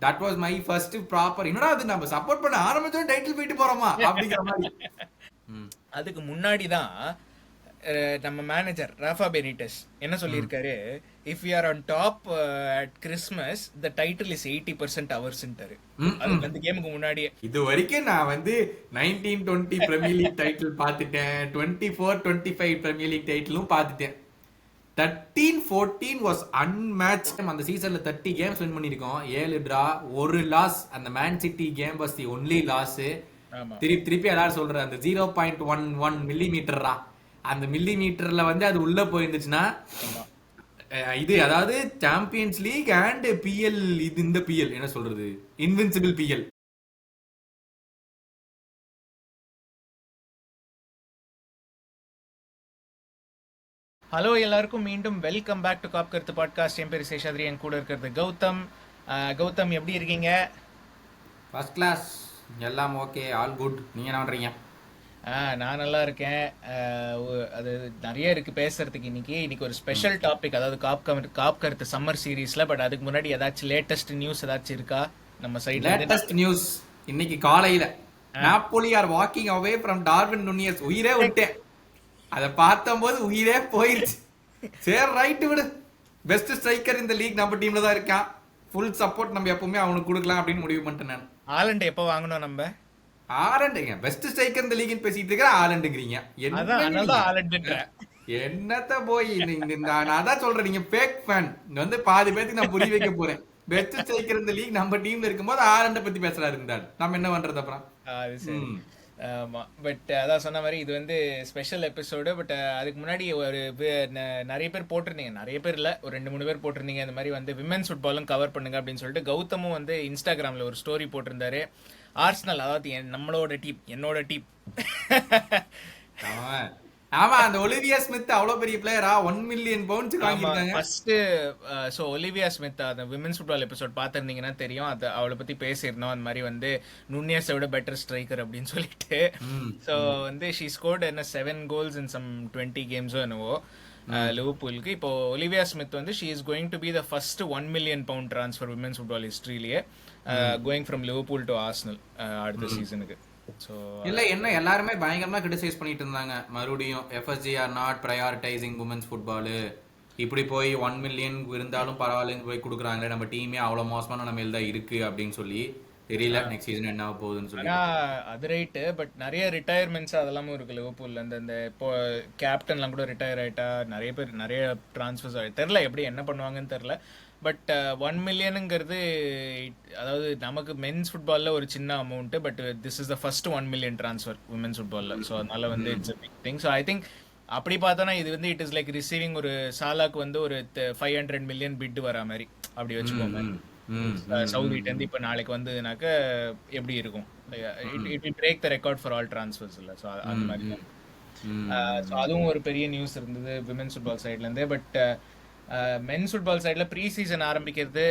That was my first proper. என்னடா அது நம்ம சப்போர்ட் பண்ண ஆரம்பிச்சோம் டைட்டில் போயிட்டு போறோமா அப்படிங்கிற மாதிரி. அதுக்கு முன்னாடி தான் நம்ம மேனேஜர் ராஃபா பெனிட்டஸ் என்ன சொல்லியிருக்காரு, if you are on top at Christmas the title is 80% அவர்ஸ்ன்றாரு. அதுக்கு அந்த கேமுக்கு முன்னாடியே. இது வரைக்கும் நான் வந்து 1920 பிரீமியர் லீக் டைட்டில் பார்த்துட்டேன், 24-25 பிரீமியர் லீக் டைட்டிலும் பார்த்துட்டேன். 13-14 வாஸ் அன்மேட்ச். அந்த சீசன்ல 30 கேம்ஸ் வின் பண்ணிருக்கோம், 7 டிரா 1 லாஸ். அந்த Man City game was the only loss. திருப்பி எல்லாரும் சொல்ற அந்த 0.11 மில்லிமீட்டரா, அந்த மில்லிமீட்டர்ல வந்து அது உள்ள போயிருந்துச்சுன்னா இது அதாவது சாம்பியன்ஸ் லீக் அண்ட் பிஎல், இது இந்த பிஎல் என்ன சொல்றது, இன்வின்சிபிள் பிஎல். ஹலோ எல்லாருக்கும் மீண்டும் வெல்கம் பேக் டு காப் கருத்து பாட்காஸ்ட். என் பேர் சேஷாத்ரி, என் கூட இருக்கிறது கௌதம். கௌதம் எப்படி இருக்கீங்க? ஃபர்ஸ்ட் கிளாஸ், எல்லாம் ஓகே, ஆல் குட். நீங்க என்ன பண்றீங்க? நான் நல்லா இருக்கேன். அது நிறைய இருக்கு பேசுறதுக்கு. இன்னைக்கு ஒரு ஸ்பெஷல் டாபிக், அதாவது காப் கருத்து சம்மர் சீரீஸ்ல. பட் அதுக்கு முன்னாடி ஏதாச்சும் லேட்டஸ்ட் நியூஸ் ஏதாச்சும் இருக்கா நம்ம சைடுல? லேட்டஸ்ட் நியூஸ் இன்னைக்கு காலையில Napoli are walking away from Darwin Nunez. உயிரே விட்டேன், அதை பார்த்தம்போது உயிரே போயிருச்சு. சரி ரைட்டு விடு, பெஸ்ட் ஸ்ட்ரைக்கர் இந்த லீக் நம்ம டீம்ல தான் இருக்கான், ஃபுல் சப்போர்ட் நம்ம எப்பவுமே அவனுக்கு கொடுக்கலாம் அப்படின்னு முடிவு பண்ணிட்டேன் நான். ஆலண்ட் எப்போ வாங்கணும் நம்ம? ஆலண்டுங்க பெஸ்ட் ஸ்ட்ரைக்கர் இந்த லீக்னு பேசிட்டு இருக்கிற ஆலண்டுங்கிறீங்க. என்னத்த போய் நான் அதான் சொல்றேன், நீங்க ஃபேக் ஃபேன். வந்து பாதி பேருக்கு நான் புரிய வைக்க போறேன். பெஸ்ட் ஸ்ட்ரைக்கர் இந்த லீக் நம்ம டீம்ல இருக்கும்போது ஆலண்ட பத்தி பேசுறாரு இருந்தால் நம்ம என்ன பண்றது அப்புறம்? பட் அதான் சொன்ன மாதிரி இது வந்து ஸ்பெஷல் எபிசோடு. பட் அதுக்கு முன்னாடி ஒரு நிறைய பேர் போட்டிருந்தீங்க, நிறைய பேர் இல்லை, ஒரு 2-3 பேர் போட்டிருந்தீங்க இந்த மாதிரி வந்து விமென்ஸ் ஃபுட்பாலும் கவர் பண்ணுங்க அப்படின்னு சொல்லிட்டு. கௌதமும் வந்து இன்ஸ்டாகிராமில் ஒரு ஸ்டோரி போட்டிருந்தாரு. ஆர்சனல், அதாவது நம்மளோட டீம், என்னோட டீம். ஆமா, அந்த ஒலிவியா ஸ்மித் அவ்வளவு பெரிய பிளேயரா, 1 மில்லியன் பவுண்ட்ஸ் வாங்கிட்டாங்க ஃபர்ஸ்ட். சோ ஒலிவியா ஸ்மித் அந்த விமென்ஸ் ஃபுட்பால் எபிசோட் பார்த்திருந்தீங்கன்னா தெரியும், அது அவளை பத்தி பேசியிருந்தோம். அந்த மாதிரி வந்து நுண்ணியஸை விட பெட்டர் ஸ்ட்ரைக்கர் அப்படின்னு சொல்லிட்டு. ஸோ வந்து ஷீ ஸ்கோர்ட் என்ன 7 கோல்ஸ் இன் சம் 20 கேம்ஸோ என்னவோ லிவர்பூலுக்கு. இப்போ ஒலிவியா ஸ்மித் வந்து she is going to be the first 1 million pound transfer women's football ஹிஸ்டரியிலேயே, going from Liverpool to Arsenal அடுத்த சீசனுக்கு. இல்ல என்ன எல்லாருமே பயங்கரமா கிரிட்டிசைஸ் பண்ணிட்டு இருந்தாங்க, மறுபடியும் FSG are not prioritising women's football, இப்படி போய் 1 மில்லியன் இருந்தாலும் பரவாயில்லன்னு போய் கொடுக்குறாங்களே, நம்ம டீமே அவ்வளவு மோசமான நம்ம தான் இருக்கு அப்படின்னு சொல்லி. தெரியல நெக்ஸ்ட் சீசன் என்ன ஆக போகுதுன்னு சொல்லி. அது ரைட்டு, பட் நிறைய ரிட்டையர்மெண்ட்ஸ் அதெல்லாமும் இருக்கு லிவர்பூல்ல. இந்த இப்போ கேப்டன்லாம் கூட ரிட்டையர் ஆயிட்டா, நிறைய பேர் நிறைய டிரான்ஸ்ஃபர்ஸ் தெரில எப்படி என்ன பண்ணுவாங்கன்னு தெரில. பட் 1 மில்லியனுங்கிறது அதாவது நமக்கு மென்ஸ் ஃபுட்பாலில் ஒரு சின்ன amount, but this is the first 1 million transfer women's ஃபுட்பாலில். ஸோ அதனால வந்து it's a big thing. So I think அப்படி பார்த்தோன்னா இது வந்து இட் இஸ் லைக் ரிசீவிங் ஒரு சாலாக்கு வந்து ஒரு 500 மில்லியன் பிட் வரா மாதிரி அப்படி வச்சுக்கோங்க. சவுதிட்டேருந்து இப்போ நாளைக்கு வந்ததுனாக்க எப்படி இருக்கும்? It will break the record for all transfers இல்லை. ஸோ அந்த மாதிரி தான். ஸோ அதுவும் ஒரு பெரிய நியூஸ் இருந்தது விமென்ஸ் ஃபுட்பால் சைட்லேருந்து. பட் மென்ஸ் ஃபுட்பால் சைடில் ப்ரீ சீசன் ஆரம்பிக்கிறது.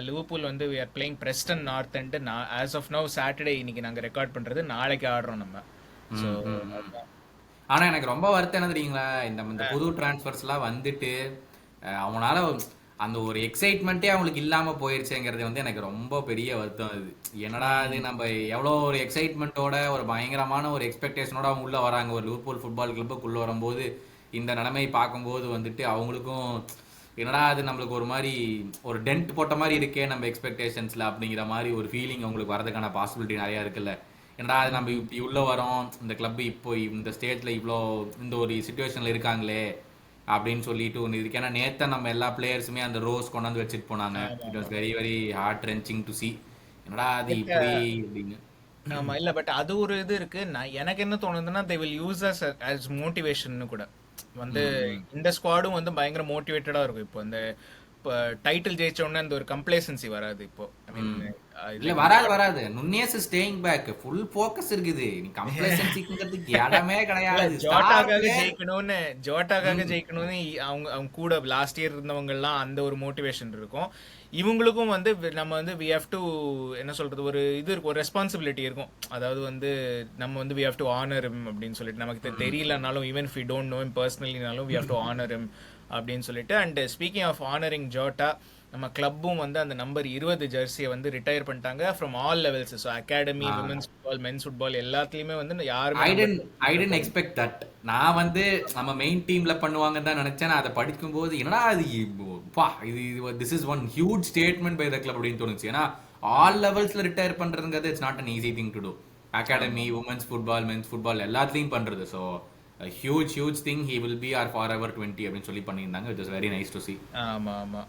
லிவர்பூல் வந்து we are playing Preston North End as of now Saturday இன்னைக்கு நாங்கள் ரெக்கார்ட் பண்ணுறது, நாளைக்கு ஆடுறோம் நம்ம. ஸோ ஆனால் எனக்கு ரொம்ப வருத்தம் என்ன தெரியுங்களா, இந்த புது டிரான்ஸ்ஃபர்ஸ்லாம் வந்துட்டு அவனால அந்த ஒரு எக்ஸைட்மெண்ட்டே அவங்களுக்கு இல்லாமல் போயிடுச்சுங்கிறது வந்து எனக்கு ரொம்ப பெரிய வருத்தம். அது என்னடா அது, நம்ம எவ்வளோ ஒரு எக்ஸைட்மெண்ட்டோட ஒரு பயங்கரமான ஒரு எக்ஸ்பெக்டேஷனோட அவங்க உள்ளே வராங்க ஒரு லிவர்பூல் ஃபுட்பால் கிளப்புக்குள்ளே வரும்போது, இந்த நிலைமை பார்க்கும்போது வந்துட்டு அவங்களுக்கும் என்னடா அது நம்மளுக்கு ஒரு மாதிரி ஒரு டென்ட் போட்ட மாதிரி இருக்கே நம்ம எக்ஸ்பெக்டேஷன்ஸில் அப்படிங்கிற மாதிரி ஒரு ஃபீலிங் அவங்களுக்கு வரதுக்கான பாசிபிலிட்டி நிறையா இருக்குல்ல. என்னடா அது நம்ம இப்படி உள்ளே வரோம், இந்த கிளப்பு இப்போ இந்த ஸ்டேஜில் இவ்வளோ இந்த ஒரு சுச்சுவேஷனில் இருக்காங்களே அப்படின்னு சொல்லிட்டு ஒன்று இருக்கு. ஏன்னா நேற்று நம்ம எல்லா பிளேயர்ஸுமே அந்த ரோஸ் கொண்டாந்து வச்சுட்டு போனாங்க. It was very very heart wrenching to see. என்னடா அது இப்படி அப்படின்னு. ஆமா, இல்ல பட் அது ஒரு இது இருக்கு. நான் எனக்கு என்ன தோணுதுன்னா they will use us as motivation கூட வந்து இந்த ஸ்குவாடும் வந்து பயங்கர மோட்டிவேட்டடா இருக்கும். இப்போ இந்த டைட்டில் ஜெயிச்ச உடனே அந்த ஒரு கம்ப்ளேசன்சி வராது இப்போ. இல்ல வராது. நுண்ணியஸ் ஸ்டேயிங் பேக், ஃபுல் ஃபோக்கஸ் இருக்குது. நீ கம்ப்ளேசன்சிங்கிறதுக்கு இடமே கிடையாது. ஜோட்டாக்காக ஜெயிக்கணும்னு அவங்க கூட லாஸ்ட் இயர் இருந்தவங்க எல்லாம் அந்த ஒரு மோட்டிவேஷன் இருக்கும். இவங்களுக்கும் வந்து நம்ம வந்து வி ஹேவ் டு என்ன சொல்றது, ஒரு இது இருக்கும், ஒரு ரெஸ்பான்சிபிலிட்டி இருக்கும். அதாவது வந்து நம்ம வந்து we have to honour him அப்படின்னு சொல்லிட்டு, நமக்கு தெரியலனாலும் even if we don't know him பர்சனலினாலும் we have to honour him அப்படின்னு சொல்லிட்டு. And speaking of honouring Jota, நம்ம கிளப்பும் வந்து அந்த நம்பர் 20 ஜெர்சியை வந்து ரிட்டையர் பண்ணிட்டாங்க from all levels. So academy, women's football, men's football எல்லாத்துலயுமே வந்து யாருமே number I didn't expect that. நான் வந்து நம்ம மெயின் டீம்ல பண்ணுவாங்கன்னு தான் நினைச்சேன். நான் அதை படிக்கும்போது என்னடா அது பா இது this is one huge statement by the club அப்படின்னு தோணுச்சு. ஏன்னா ஆல் லெவல்ஸ்ல ரிட்டையர் பண்றதுங்கிறது it's not an easy thing to do. Academy, women's football, men's football எல்லாத்துலயும் பண்றது. So huge thing. He will be our forever 20 அப்படின்னு சொல்லி பண்ணியிருந்தாங்க. It was very nice to see. ஆமா ஆமா.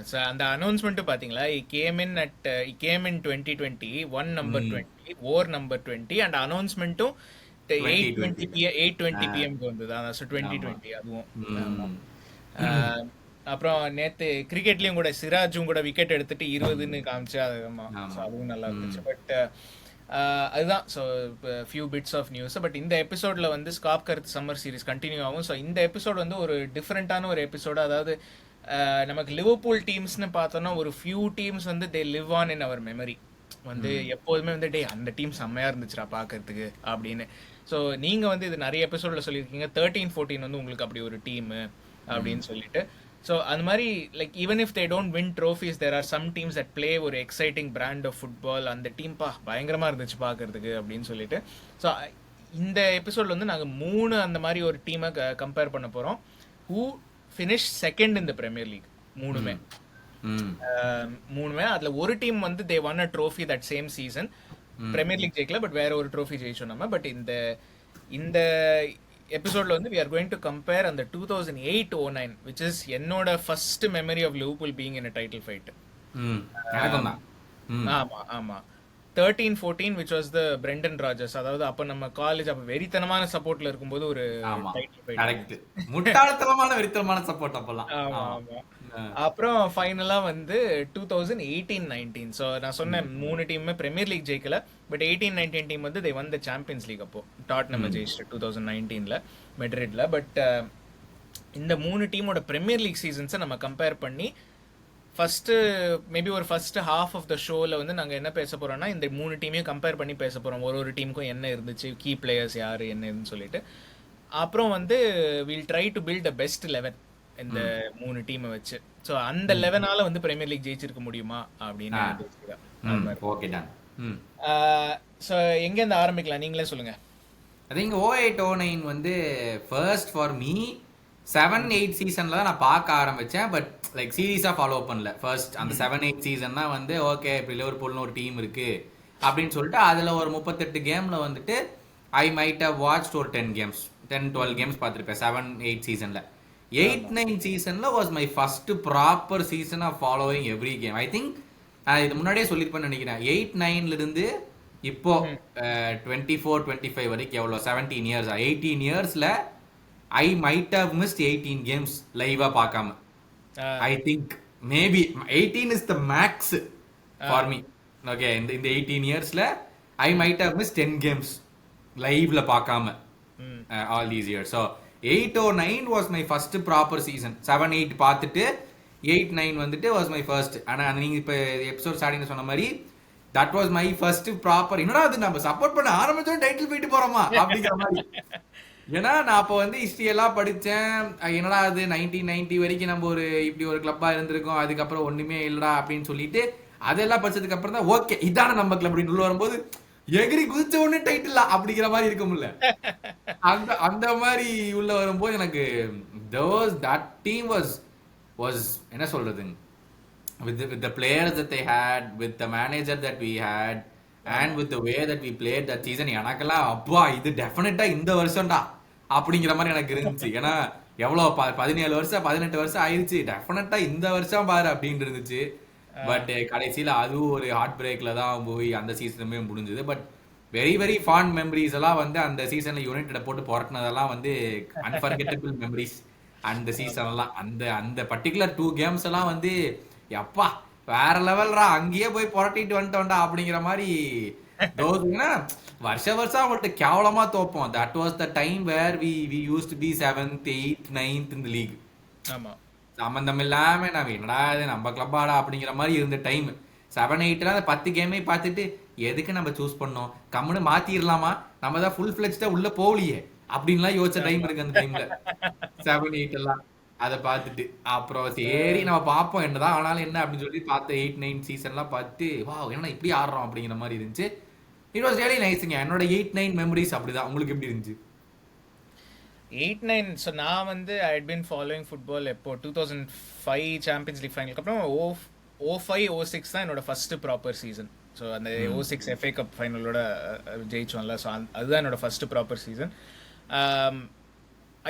ஸோ அந்த அனௌன்ஸ்மெண்ட் பாத்தீங்களா? He came in 2020 one number 20 or number 20 and அனௌன்ஸ்மெண்ட்டும் 8:20 பிஎம்க்கு வந்தது. அதான் 2020 அதுவும். அப்புறம் நேத்து கிரிக்கெட்லயும் கூட சிராஜும் கூட விக்கெட் எடுத்துட்டு 20ன்னு காமிச்சு அதுவும் நல்லா இருந்துச்சு. பட் அதுதான். So few bits of news. But இந்த எபிசோட்ல வந்து ஸ்காப் கர்த் சம்மர் சீரிஸ் கண்டினியூ ஆகும். ஸோ இந்த எபிசோட் வந்து ஒரு டிஃப்ரெண்டான ஒரு எபிசோடு. அதாவது நமக்கு லிவர்பூல் டீம்ஸ்னு பார்த்தோம்னா ஒரு ஃபியூ டீம்ஸ் வந்து they live on in our memory. வந்து எப்போதுமே வந்து டே அந்த டீம் செம்மையா இருந்துச்சுடா பாக்குறதுக்கு அப்படின்னு. ஸோ நீங்க வந்து இது நிறைய எபிசோட்ல சொல்லியிருக்கீங்க 13-14 வந்து உங்களுக்கு அப்படி ஒரு டீம் அப்படின்னு சொல்லிட்டு. ஸோ அந்த மாதிரி like even if they don't win trophies there are some teams that play ஒரு எக்ஸைட்டிங் பிராண்ட் ஆஃப் ஃபுட்பால். அந்த டீம் பயங்கரமா இருந்துச்சு பாக்குறதுக்கு அப்படின்னு சொல்லிட்டு. ஸோ இந்த எபிசோட்ல வந்து நாங்கள் 3 அந்த மாதிரி ஒரு டீமை கம்பேர் பண்ண போறோம். Who finish second in the Premier League. மூணுமே அதுல ஒரு டீம் வந்து they won a trophy that same season. Premier League ஜெயிக்கல, பட் வேற ஒரு ட்ரோஃபி ஜெயிச்சோம் நம்ம. பட் இந்த எபிசோட்ல வந்து we are going to compare அந்த 2008-09 which is என்னோட first memory of Liverpool being in a title fight. ஆமா ஆமா. 13-14 which was the Brendan Rodgers. அதாவது அப்ப நம்ம காலேஜ் அப்ப வெறித்தனமான சப்போர்ட்ல இருக்கும்போது ஒரு டைட்டில் ஃபைட். கரெக்ட். முட்டாள்தனமான வெறித்தனமான சப்போர்ட் அப்பலாம். ஆமா ஆமா. அப்புறம் ஃபைனலா வந்து 2018-19. ஸோ நான் சொன்னேன் 3 டீமுமே பிரீமியர் லீக் ஜெயிக்கல, பட் 18-19 டீம் வந்து தே வன் த சாம்பியன்ஸ் லீக். அப்போ டாட்னம் ஜெயிச்சிட்டு 2019ல மெட்ரிட்ல. பட் இந்த 3 டீமோட பிரீமியர் லீக் சீசன்ஸை நம்ம கம்பேர் பண்ணி ஃபர்ஸ்ட் ஹாஃப் ஆஃப் த ஷோல வந்து நாங்கள் என்ன பேச போறோம்னா இந்த 3 டீமையும் கம்பேர் பண்ணி பேச போறோம். ஒரு டீமுக்கும் என்ன இருந்துச்சு, கீ பிளேயர்ஸ் யாரு என்னன்னு சொல்லிட்டு. அப்புறம் வந்து will try to build the best 11 இந்த 3 டீமை வச்சு. ஸோ அந்த 11ஆல வந்து பிரீமியர் லீக் ஜெயிச்சிருக்க முடியுமா அப்படின்னு. ஸோ எங்கேருந்து ஆரம்பிக்கலாம், நீங்களே சொல்லுங்க. ஐ திங்க் 08-09 வந்து ஃபர்ஸ்ட் ஃபார் மீ 7-8 சீசன்ல தான் நான் பார்க்க ஆரம்பிச்சேன். பட் லைக் சீரீஸா ஃபாலோ பண்ணல. ஃபர்ஸ்ட் அந்த 7-8 சீசன் தான் வந்து ஓகே இப்படி லிவர்பூல்னு ஒரு டீம் இருக்கு அப்படின்னு சொல்லிட்டு அதுல ஒரு 38 கேம்ல வந்துட்டு ஐ மைட் ஹவ் வாட்ச்ட் ஒரு 10-12 கேம்ஸ் பார்த்துருப்பேன் 7-8 சீசன்ல. 8-9 சீசன்ல was my first proper season of following every game. I think இது முன்னாடியே சொல்லிருப்பேன்னு நினைக்கிறேன். 8-9ல இருந்து இப்போ 24-25 வரைக்கும் எவ்வளோ 17 இயர்ஸ் 18 இயர்ஸ்ல I might have missed 18 games live-ஆ பார்க்காம. I think maybe 18 is the max for me. Okay, இந்த 18 yearsல I might have missed 10 games live-ல பார்க்காம all these years. So 8-09 was my first proper season. 7-8 பார்த்துட்டு 8-9 வந்துட்டு was my first. ஆனா நீங்க இப்ப episode ஸ்டார்டிங்ல சொன்ன மாதிரி that was my first proper. என்னடா அது நம்ம சப்போர்ட் பண்ண ஆரம்பிச்சோம் டைட்டில் போயிட்டு போறோமா அப்படிங்கிற மாதிரி. ஏன்னா நான் அப்போ வந்து ஹிஸ்டரி எல்லாம் படித்தேன். என்னடா அது 1990 வரைக்கும் நம்ம இப்படி ஒரு கிளப்பா இருந்திருக்கோம், அதுக்கப்புறம் ஒண்ணுமே இல்லடா அப்படின்னு சொல்லிட்டு அதெல்லாம் படிச்சதுக்கு அப்புறம் தான் ஓகே இதான நம்ம கிளப் அப்படின்னு உள்ள வரும்போது எகிரி குதிச்ச ஒண்ணு டைட்டில் அப்படிங்கிற மாதிரி இருக்கும்ல. அந்த மாதிரி உள்ள வரும்போது எனக்கு that team was என்ன சொல்றது, with the players that they had, with the manager that we had and with the way that we played that season, எனக்கெல்லாம் அப்பா இது டெஃபினட்டா இந்த வருஷம்டா அப்படிங்கிற மாதிரி எனக்கு இருந்துச்சு. ஏன்னா எவ்வளோ 17 வருஷம் 18 வருஷம் ஆயிடுச்சு, டெஃபினட்டா இந்த வருஷம் பாரு அப்படின்னு இருந்துச்சு. பட் கடைசியில அதுவும் ஒரு ஹார்ட் பிரேக்ல தான் போய் அந்த சீசனுமே முடிஞ்சது. But very very font memories எல்லாம் வந்து அந்த சீசன்ல யுனைடெட போட்டு புரட்டினதெல்லாம் வந்து அன்ஃபர்கெட்டபிள் மெமரிஸ். அந்த சீசன் எல்லாம் அந்த பர்டிகுலர் 2 கேம்ஸ் எல்லாம் வந்து எப்பா வேற லெவல்ரா, அங்கேயே போய் புரட்டிட்டு வந்துட்டோம்டா அப்படிங்கிற மாதிரி. வருஷம் அவங்கள்ட்ட கேவலமா தோப்போம். That was the time where we used to be 7th 8th 9th in the league. ஆமா, சம்பந்தம் இல்லாம நான் என்னடா இது நம்ம கிளப்பாடா அப்படிங்கிற மாதிரி இருந்த டைம். 7-8ல அந்த 10 கேமே பார்த்துட்டு எதுக்கு நம்ம சூஸ் பண்ணோம், கம்முன்னு மாத்திரலாமா, நம்ம தான் ஃபுல் ஃபிளெஜ்டா உள்ள போகலையே அப்படின்லாம் யோசிச்ச டைம் இருக்கு அந்த டைம்ல 7-8 எல்லாம். அத பார்த்துட்டு அப்புறம் சரி நம்ம பார்ப்போம் என்னதான் ஆனாலும் என்ன அப்படின்னு சொல்லி பார்த்த 8-9 சீசன்லாம் பார்த்து வா என்ன இப்படி ஆடுறோம் அப்படிங்கிற மாதிரி இருந்துச்சு. இட் வாஸ் ரியலி நைஸ்ங்க. என்னோட 8-9 மெமரிஸ் அப்படிதான். உங்களுக்கு எப்படி இருந்துச்சு? 8-9. ஸோ நான் வந்து I had been following football எப்போ 2005 சாம்பியன்ஸ் லீக் ஃபைனலுக்கு அப்புறம் 05-06 தான் என்னோட ஃபர்ஸ்ட் ப்ராப்பர் சீசன். ஸோ அந்த 06 FA கப் ஃபைனலோட ஜெயிச்சோம்ல. ஸோ அதுதான் என்னோட ஃபர்ஸ்ட் ப்ராப்பர் சீசன்.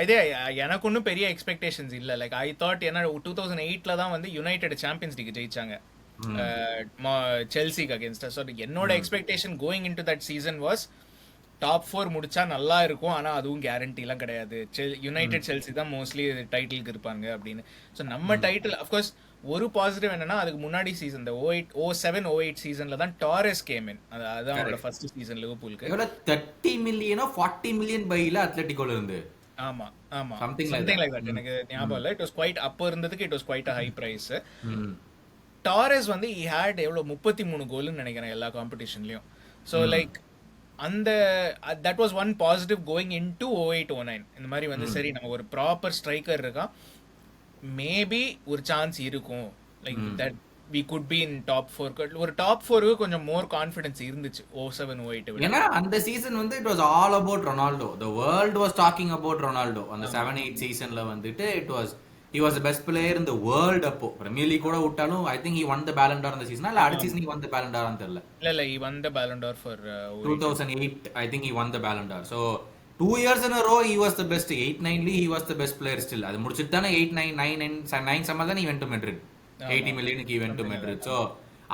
இதே எனக்கு ஒன்றும் பெரிய எக்ஸ்பெக்டேஷன்ஸ் இல்லை. லைக் ஐ தாட், ஏன்னா 2008 தான் வந்து யுனைடெட் சாம்பியன்ஸ் லீக் ஜெயிச்சாங்க செல்சிக்கு அகேன்ஸ்ட். ஸோ என்னோட expectation going in to that season was top 4 முடிச்சா நல்லா இருக்கும், ஆனால் அதுவும் கேரண்டிலாம் கிடையாது. யுனைடெட் செல்சி தான் மோஸ்ட்லி டைட்டிலுக்கு இருப்பாங்க அப்படின்னு. ஸோ நம்ம டைட்டில் அஃப்கோர்ஸ் ஒரு பாசிட்டிவ் என்னன்னா, அதுக்கு முன்னாடி சீசன் இந்த 07-08 சீசன்ல தான் டாரஸ் கேம் இன். அதுதான் அவரோட ஃபர்ஸ்ட் சீசன் லிவர்பூலுக்கு. 30 மில்லியனோ 40 மில்லியன் பைல அத்லெட்டிகோல இருந்து. ஆமா ஆமா, சம்திங் லைக் தட். எனக்கு ஞாபகம் இல்லை. இட் வாஸ் குவைட், அப்போ இருந்ததுக்கு it was quite a high price. Torres வந்து he had எவ்வளோ 33 கோல்னு நினைக்கிறேன் எல்லா காம்படிஷன்லயும். ஸோ லைக் அந்த that was one positive going in to 08-09. இந்த மாதிரி வந்து சரி நம்ம ஒரு ப்ராப்பர் ஸ்ட்ரைக்கர் இருக்கா, மேபி ஒரு சான்ஸ் இருக்கும். Like that we could be in top 4. ஒரு டாப் 4 கொஞ்சம் மோர் கான்ஃபிடன்ஸ் இருந்துச்சு 07-08. ஏன்னா அந்த சீசன் வந்து it was all about Ronaldo. The world was talking about Ronaldo. அந்த 7-8 சீசன்ல வந்துட்டு he was the best player in the world. அப்போ பிரீமியர் லீக் கூட விட்டாலும் I think he won the Ballon d'Or அந்த சீசன். இல்ல அடுத்த season he won the Ballon d'Or ன்னு தெரியல. இல்ல he won the Ballon d'Or for 2008 I think he won the Ballon d'Or. So 2 years in a row he was the best. 8-9 he was the best player still. அது முடிச்சிட்டு தானே 8-9 summer தான் he went to Madrid. 80 மில்லியனுக்கு he went to Madrid. So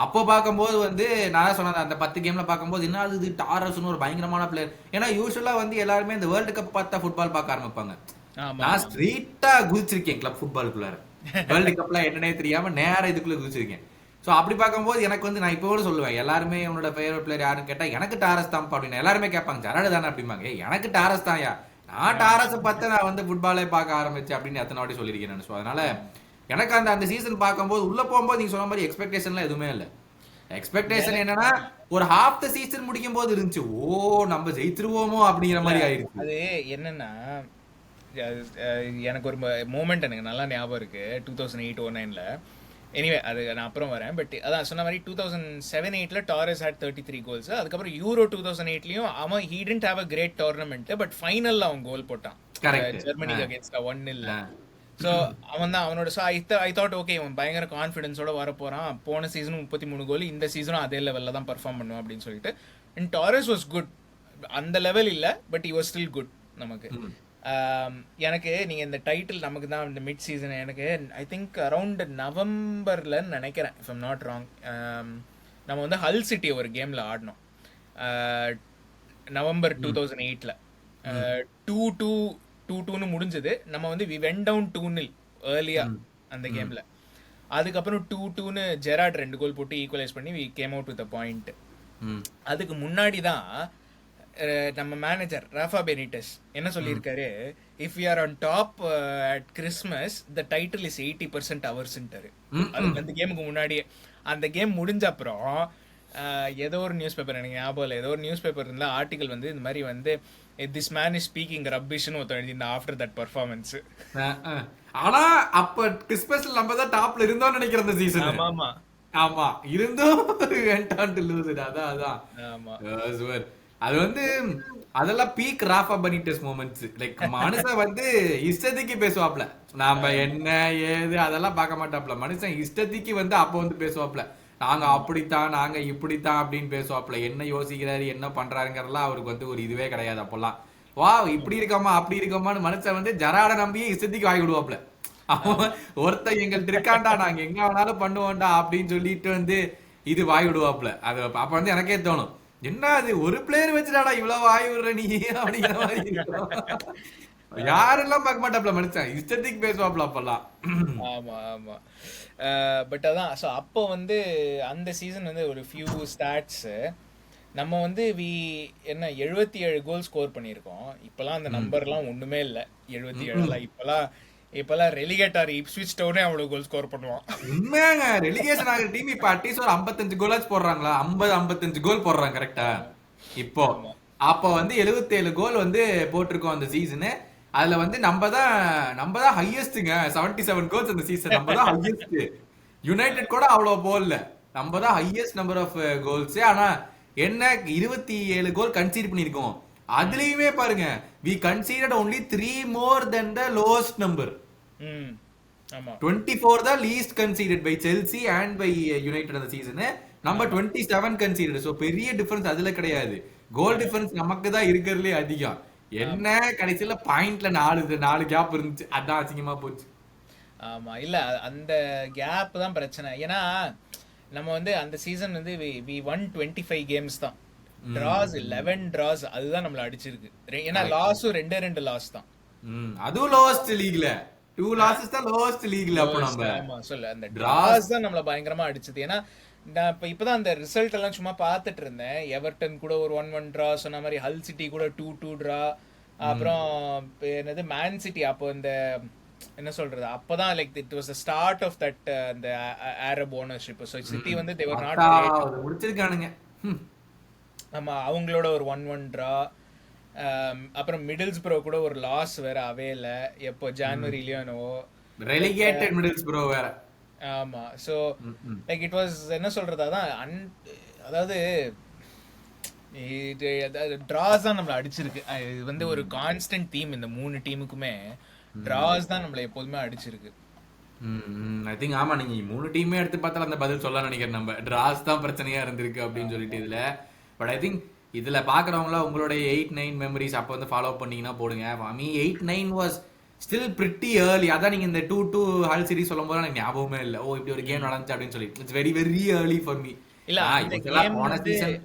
அப்போ பார்க்கும்போது வந்து நான் சொன்னேன், அந்த 10 கேம்ல பார்க்கும்போது என்ன இது டாரஸ்னு ஒரு பயங்கரமான பிளேயர். ஏன்னா யூசுவலா வந்து எல்லாருமே இந்த வேர்ல்டு கப் பார்த்தா ஃபுட்பால் பார்க்க ஆரம்பிப்பாங்க. நான் ஸ்ட்ரீட்டா குதிச்சிருக்கேன் கிளப் ஃபுட்பாலுக்குள்ளார. வேர்ல்டு கப்ல என்னன்னே தெரியாம நேரா இதுக்குள்ள குதிச்சிருக்கேன். ஸோ அப்படி பார்க்கும்போது எனக்கு வந்து நான் இப்போ கூட சொல்லுவேன், எல்லாருமே உன்னோட ஃபேவரட் பிளேயர் யாருன்னு கேட்டா எனக்கு டாரஸ் தான் அப்படின்னு எல்லாருமே கேட்பாங்க. ஜெரார்டு தானே அப்படிம்பாங்க. எனக்கு டாரஸ் தான் யா, நான் டாரஸை பார்த்து நான் வந்து ஃபுட்பாலே பார்க்க ஆரம்பிச்சேன் அப்படின்னு எத்தனை வாட்டி சொல்லியிருக்கேன் நான். ஸோ அதனால எனக்கு அந்த சீசன் பார்க்கும்போது உள்ள போகும்போது நீங்க சொன்ன மாதிரி எக்ஸ்பெக்டேஷன்லாம் எதுவுமே இல்லை. எக்ஸ்பெக்டேஷன் என்னன்னா ஒரு ஹாஃப் த சீசன் முடிக்கும் போது இருந்துச்சு, ஓ நம்ம ஜெயிச்சிருவோமோ அப்படிங்கிற மாதிரி ஆயிருக்கு. அது என்னன்னா, எனக்கு ஒரு மூமெண்ட் எனக்கு நல்லா ஞாபகம் இருக்கு 2008-09ல. எனிவே அது நான் அப்புறம் வரேன். பட் அதான் சொன்ன மாதிரி 2007-08ல டாரஸ் ஹேட் 33 கோல்ஸ். அதுக்கப்புறம் யூரோ 2008லயும் அவன் he didn't have a great tournament, but ஃபைனல்ல அவன் கோல் போட்டான் ஜெர்மனிக்கு அகைன்ஸ்ட் 1-0. ஸோ அவன் தான் அவனோட. ஸோ ஐ தாட் ஓகே இவன் பயங்கர கான்ஃபிடன்ஸோட வர போறான். போன சீசனும் 33 கோல், இந்த சீசனும் அதே லெவலில் தான் பர்ஃபார்ம் பண்ணுவான் அப்படின்னு சொல்லிட்டு. And Taurus was good. அந்த லெவல் இல்லை, but he was still good நமக்கு. எனக்கு நீங்கள் இந்த டைட்டில் நமக்கு தான் இந்த மிட் சீசன், எனக்கு ஐ திங்க் அரவுண்ட் நவம்பர்லன்னு நினைக்கிறேன், இஃப் ஐம் நாட் ராங். நம்ம வந்து ஹல் சிட்டி ஒரு கேமில் ஆடினோம் நவம்பர் 2008ல். 2-2 முடிஞ்சது. நம்ம வந்து வி வென்ட் டவுன் 2-0 ஏர்லியா அந்த கேமில். அதுக்கப்புறம் 2-2 ஜெரார்ட் 2 கோல் போட்டு ஈக்குவலைஸ் பண்ணி we came out with a point. அதுக்கு முன்னாடி தான் நம்ம மேனேஜர் ராஃபா பெனிட்டஸ் என்ன சொல்லியிருக்காரு, if you are on top at Christmas the title is 80% அவர்ஸ்ன்ட்டாரு. அது அந்த கேமுக்கு முன்னாடியே. அந்த கேம் முடிஞ்ச அப்புறம் ஏதோ ஒரு நியூஸ் பேப்பர், எனக்கு ஞாபகம் இல்லை, ஏதோ ஒரு நியூஸ் பேப்பர் இருந்தால் ஆர்டிகல் வந்து இந்த மாதிரி வந்து திஸ் மேன் இஸ் ஸ்பீக்கிங் ரப்பிஷ்னு ஒருத்தர் எழுதியிருந்தா ஆஃப்டர் தட் பர்ஃபார்மன்ஸ். ஆனா அப்ப கிறிஸ்மஸ்ல நம்ம தான் டாப்ல இருந்தோம் நினைக்கிறேன் அந்த சீசன். ஆமா ஆமா ஆமா இருந்தோம். அதான் ஆமா. அது வந்து அதெல்லாம் பீக் ராஃபா பெனிட்டஸ் மொமெண்ட்ஸ். லைக் மனுஷன் வந்து இஷ்டத்துக்கு பேசுவாப்ல, நாம என்ன ஏது அதெல்லாம் பார்க்க மாட்டாப்ல. மனுஷன் இஷ்டத்துக்கு வந்து அப்ப வந்து பேசுவாப்ல, நாங்க அப்படித்தான் நாங்க இப்படித்தான் அப்படின்னு பேசுவாப்ல. என்ன யோசிக்கிறாரு என்ன பண்றாருங்கிறதெல்லாம் அவருக்கு வந்து ஒரு இதுவே கிடையாது அப்பெல்லாம். வா இப்படி இருக்கமா அப்படி இருக்கமான்னு மனுஷன் வந்து ஜெரார்டை நம்பியே இஷ்டத்துக்கு வாங்கி விடுவாப்ல. அவன் ஒருத்தன் எங்கள்கிட்ட இருக்காண்டா நாங்க எங்க வேணாலும் பண்ணுவோம்டா அப்படின்னு சொல்லிட்டு வந்து இது வாய் விடுவாப்ல. அது அப்ப வந்து எனக்கே தோணும், என்ன அது ஒரு பிளேயர் வச்சுடாடா இவ்வளவு வாய் விடுற நீ அப்படிங்கிற மாதிரி. யாரெல்லாம் பார்க்க மாட்டாப்ல மனுஷன், இஷ்டத்துக்கு பேசுவாப்ல அப்பெல்லாம். ஆமா ஆமா. பட் அதான். ஸோ அப்போ வந்து அந்த சீசன் வந்து ஒரு ஃபியூ ஸ்டாட்ஸ் நம்ம வந்து என்ன 77 கோல் ஸ்கோர் பண்ணியிருக்கோம். இப்பெல்லாம் அந்த நம்பர்லாம் ஒண்ணுமே இல்லை 77. இப்பெல்லாம் ரெலிகேட்டர் இப்ஸ்விச் டவுனே அவ்வளவு கோல் ஸ்கோர் பண்ணுவான். உண்மையாங்க ரெலிகேஷன் ஆகிற டீம் இப்ப அட்லீஸ்ட் ஒரு 55 கோலாச்சும் போடுறாங்களா, 50-55 கோல் போடுறாங்க கரெக்டா இப்போ. அப்போ வந்து 77 கோல் வந்து போட்டிருக்கோம் அந்த சீசனு. அதுல வந்து நம்ம தான் ஹையஸ்ட்ங்க 77 கோல்ஸ் அந்த சீசன். நம்ம தான் ஹையஸ்ட். யுனைடெட் கூட அவ்வளவு போடல. நம்ம தான் ஹையஸ்ட் நம்பர் ஆஃப் கோல்ஸ். ஆனா என்ன 27 கோல் கன்சீட் பண்ணிருக்கோம். அதுலயுமே பாருங்க we conceded only 3 more than the lowest number. ம் ஆமா 24 தான் least conceded by Chelsea and by United அந்த சீசன். நம்ம 27 conceded. சோ பெரிய டிஃபரன்ஸ் அதுல கிடையாது. கோல் டிஃபரன்ஸ் நமக்கு தான் இருக்கிறதுலே அதிகம். என்ன கடைசியில பாயிண்ட்ல 4 கேப் இருந்துச்சு. அதான் அசிங்கமா போச்சு. ஆமா இல்ல அந்த கேப் தான் பிரச்சனை. ஏன்னா நம்ம வந்து அந்த சீசன் வந்து வி ஒன் 25 கேம்ஸ் தான். டிராஸ் 11 டிராஸ் அதுதான் நம்மள அடிச்சிருக்கு. ஏன்னா லாஸும் 2 லாஸ் தான். அதுவும் லோவஸ்ட் லீக்ல 2 லாசஸ் தான் லோவஸ்ட் லீக்ல. அப்ப நம்ம ஆமா சொல்ல அந்த டிராஸ் தான் நம்மள பயங்கரமா அடிச்சது. ஏன்னா நான் இப்பதான் அந்த ரிசல்ட் எல்லாம் சும்மா பார்த்துட்டு இருந்தேன். எவர்டன் கூட ஒரு 1-1 டிரா சொன்ன மாதிரி, ஹல் சிட்டி கூட 2-2 டிரா, அப்புறம் என்னது மேன் சிட்டி அப்போ இந்த என்ன சொல்றது அப்பதான் like it was the start of that அந்த அரப் ஓனர்ஷிப். சோ சிட்டி வந்து they were not great. முடிச்சிருக்கானுங்க. ஆமா அவங்களோட ஒரு 1-1 டிரா. அப்புறம் மிடில்ஸ் ப்ரோ கூட ஒரு லாஸ் வேற அவேல எப்போ ஜனவரிலயோ ரெலிகேட்டட் மிடில்ஸ் ப்ரோ வேற. ஆமா சோ லைக் இட் வாஸ் என்ன சொல்றது அதான் அதாவது டிராஸ் தான் நம்மள அடிச்சிருக்கு. இது வந்து ஒரு கான்ஸ்டன்ட் தீம் இந்த 3 டீமுக்குமே. டிராஸ் தான் நம்மள எப்போதுமே அடிச்சிருக்கு. ஐ திங்க் ஆமா நீங்க 3 டீமே எடுத்து பார்த்தாலும் அந்த பதில் சொல்ல நினைக்கிறேன். நம்ம டிராஸ் தான் பிரச்சனையா இருந்திருக்கு அப்படின்னு சொல்லிட்டு இதுல. பட் ஐ திங்க் இதுல பாக்குறவங்களா உங்களுடைய 8-9 மெமரிஸ் அப்ப வந்து ஃபாலோ பண்ணீங்கன்னா போடுங்க. Me 8-9 was still pretty early. அதான் நீங்க இந்த 2-2 ஹால் சீரிஸ் சொல்லும் போது எனக்கு ஞாபகமே இல்ல. ஓ இப்படி ஒரு கேம் நடந்துச்சு அப்படின்னு சொல்லி. It's very very early for me. இல்ல அந்த கேம் போன சீசன்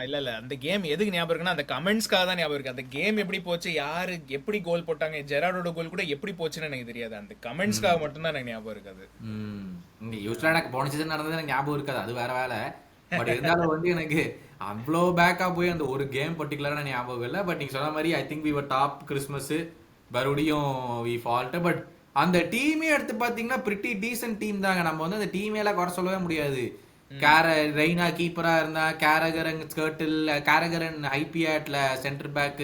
இல்ல அந்த கேம் எதுக்கு ஞாபகம் இருக்குன்னா அந்த கமெண்ட்ஸ்க்காக தான் ஞாபகம் இருக்கு. அந்த கேம் எப்படி போச்சு, யாரு எப்படி கோல் போட்டாங்க, ஜெரார்டோட கோல் கூட எப்படி போச்சுன்னு எனக்கு தெரியாது. அந்த கமெண்ட்ஸ்க்காக மட்டும் தான் எனக்கு ஞாபகம் இருக்காது. யூஸ்வலா எனக்கு போன சீசன் நடந்தது எனக்கு ஞாபகம் இருக்காது. அது வேற வேலை. பட் இருந்தாலும் வந்து எனக்கு அவ்வளோ பேக்கா போய் அந்த ஒரு கேம் பர்டிகுலரா ஞாபகம் இல்லை. பட் நீங்க சொன்ன மாதிரி I think we were top Christmas மறுபடியும் வி ஃபால்ட். பட் அந்த டீமே எடுத்து பாத்தீங்கன்னா பிரிட்டி டீசன்ட் டீம் தாங்க. நம்ம வந்து அந்த டீமே எல்லாம் குறை சொல்லவே முடியாது. ரெய்னா கீப்பரா இருந்தா, கேரகரன் ஸ்கர்ட்டில், கேரகரன் ஐபிஆட்ல சென்டர் பேக்,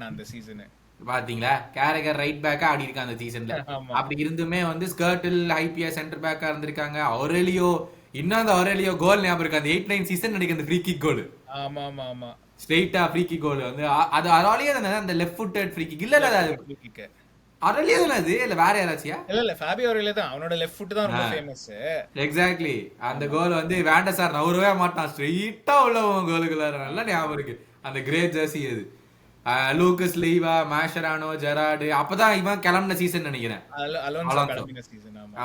அந்த சீசன் பாத்தீங்களா கேரகர் ரைட் பேக்கா ஆடி இருக்காங்க அந்த சீசன்ல. அப்படி இருந்துமே வந்து ஸ்கர்ட்டில் ஐபிஆ சென்டர் பேக்கா இருந்திருக்காங்க. ஒரேலியோ இன்னும் அந்த ஒரேலியோ கோல் ஞாபகம் இருக்கு. அந்த 8-9 சீசன் நினைக்கிற அந்த ஃப்ரீ கிக் கோல். ஆமா ஆமா ஆமா ஸ்ட்ரைட்டா ஃப்ரீ கிக் கோல் வந்து அது அராலியே தானே அந்த லெஃப்ட் ஃபுட்டட் ஃப்ரீ கிக். இல்ல இல்ல அது ஃப்ரீ கிக் அரலியே தானே அது. இல்ல வேற யாராச்சியா? இல்ல இல்ல ஃபேபியோ அரலியே தான். அவனோட லெஃப்ட் ஃபுட் தான் ரொம்ப ஃபேமஸ். எக்ஸாக்ட்லி. அந்த கோல் வந்து வேண்ட சார் நவரவே மாட்டான். ஸ்ட்ரைட்டா உள்ள கோலுக்குள்ள நல்லா ஞாபகம் இருக்கு. அந்த கிரே ஜெர்சி அது. லூக்கஸ் லீவா, மாஷரானோ, ஜெரார்டு அப்பதான் இவன் கிளம்பின சீசன் நினைக்கிறேன்.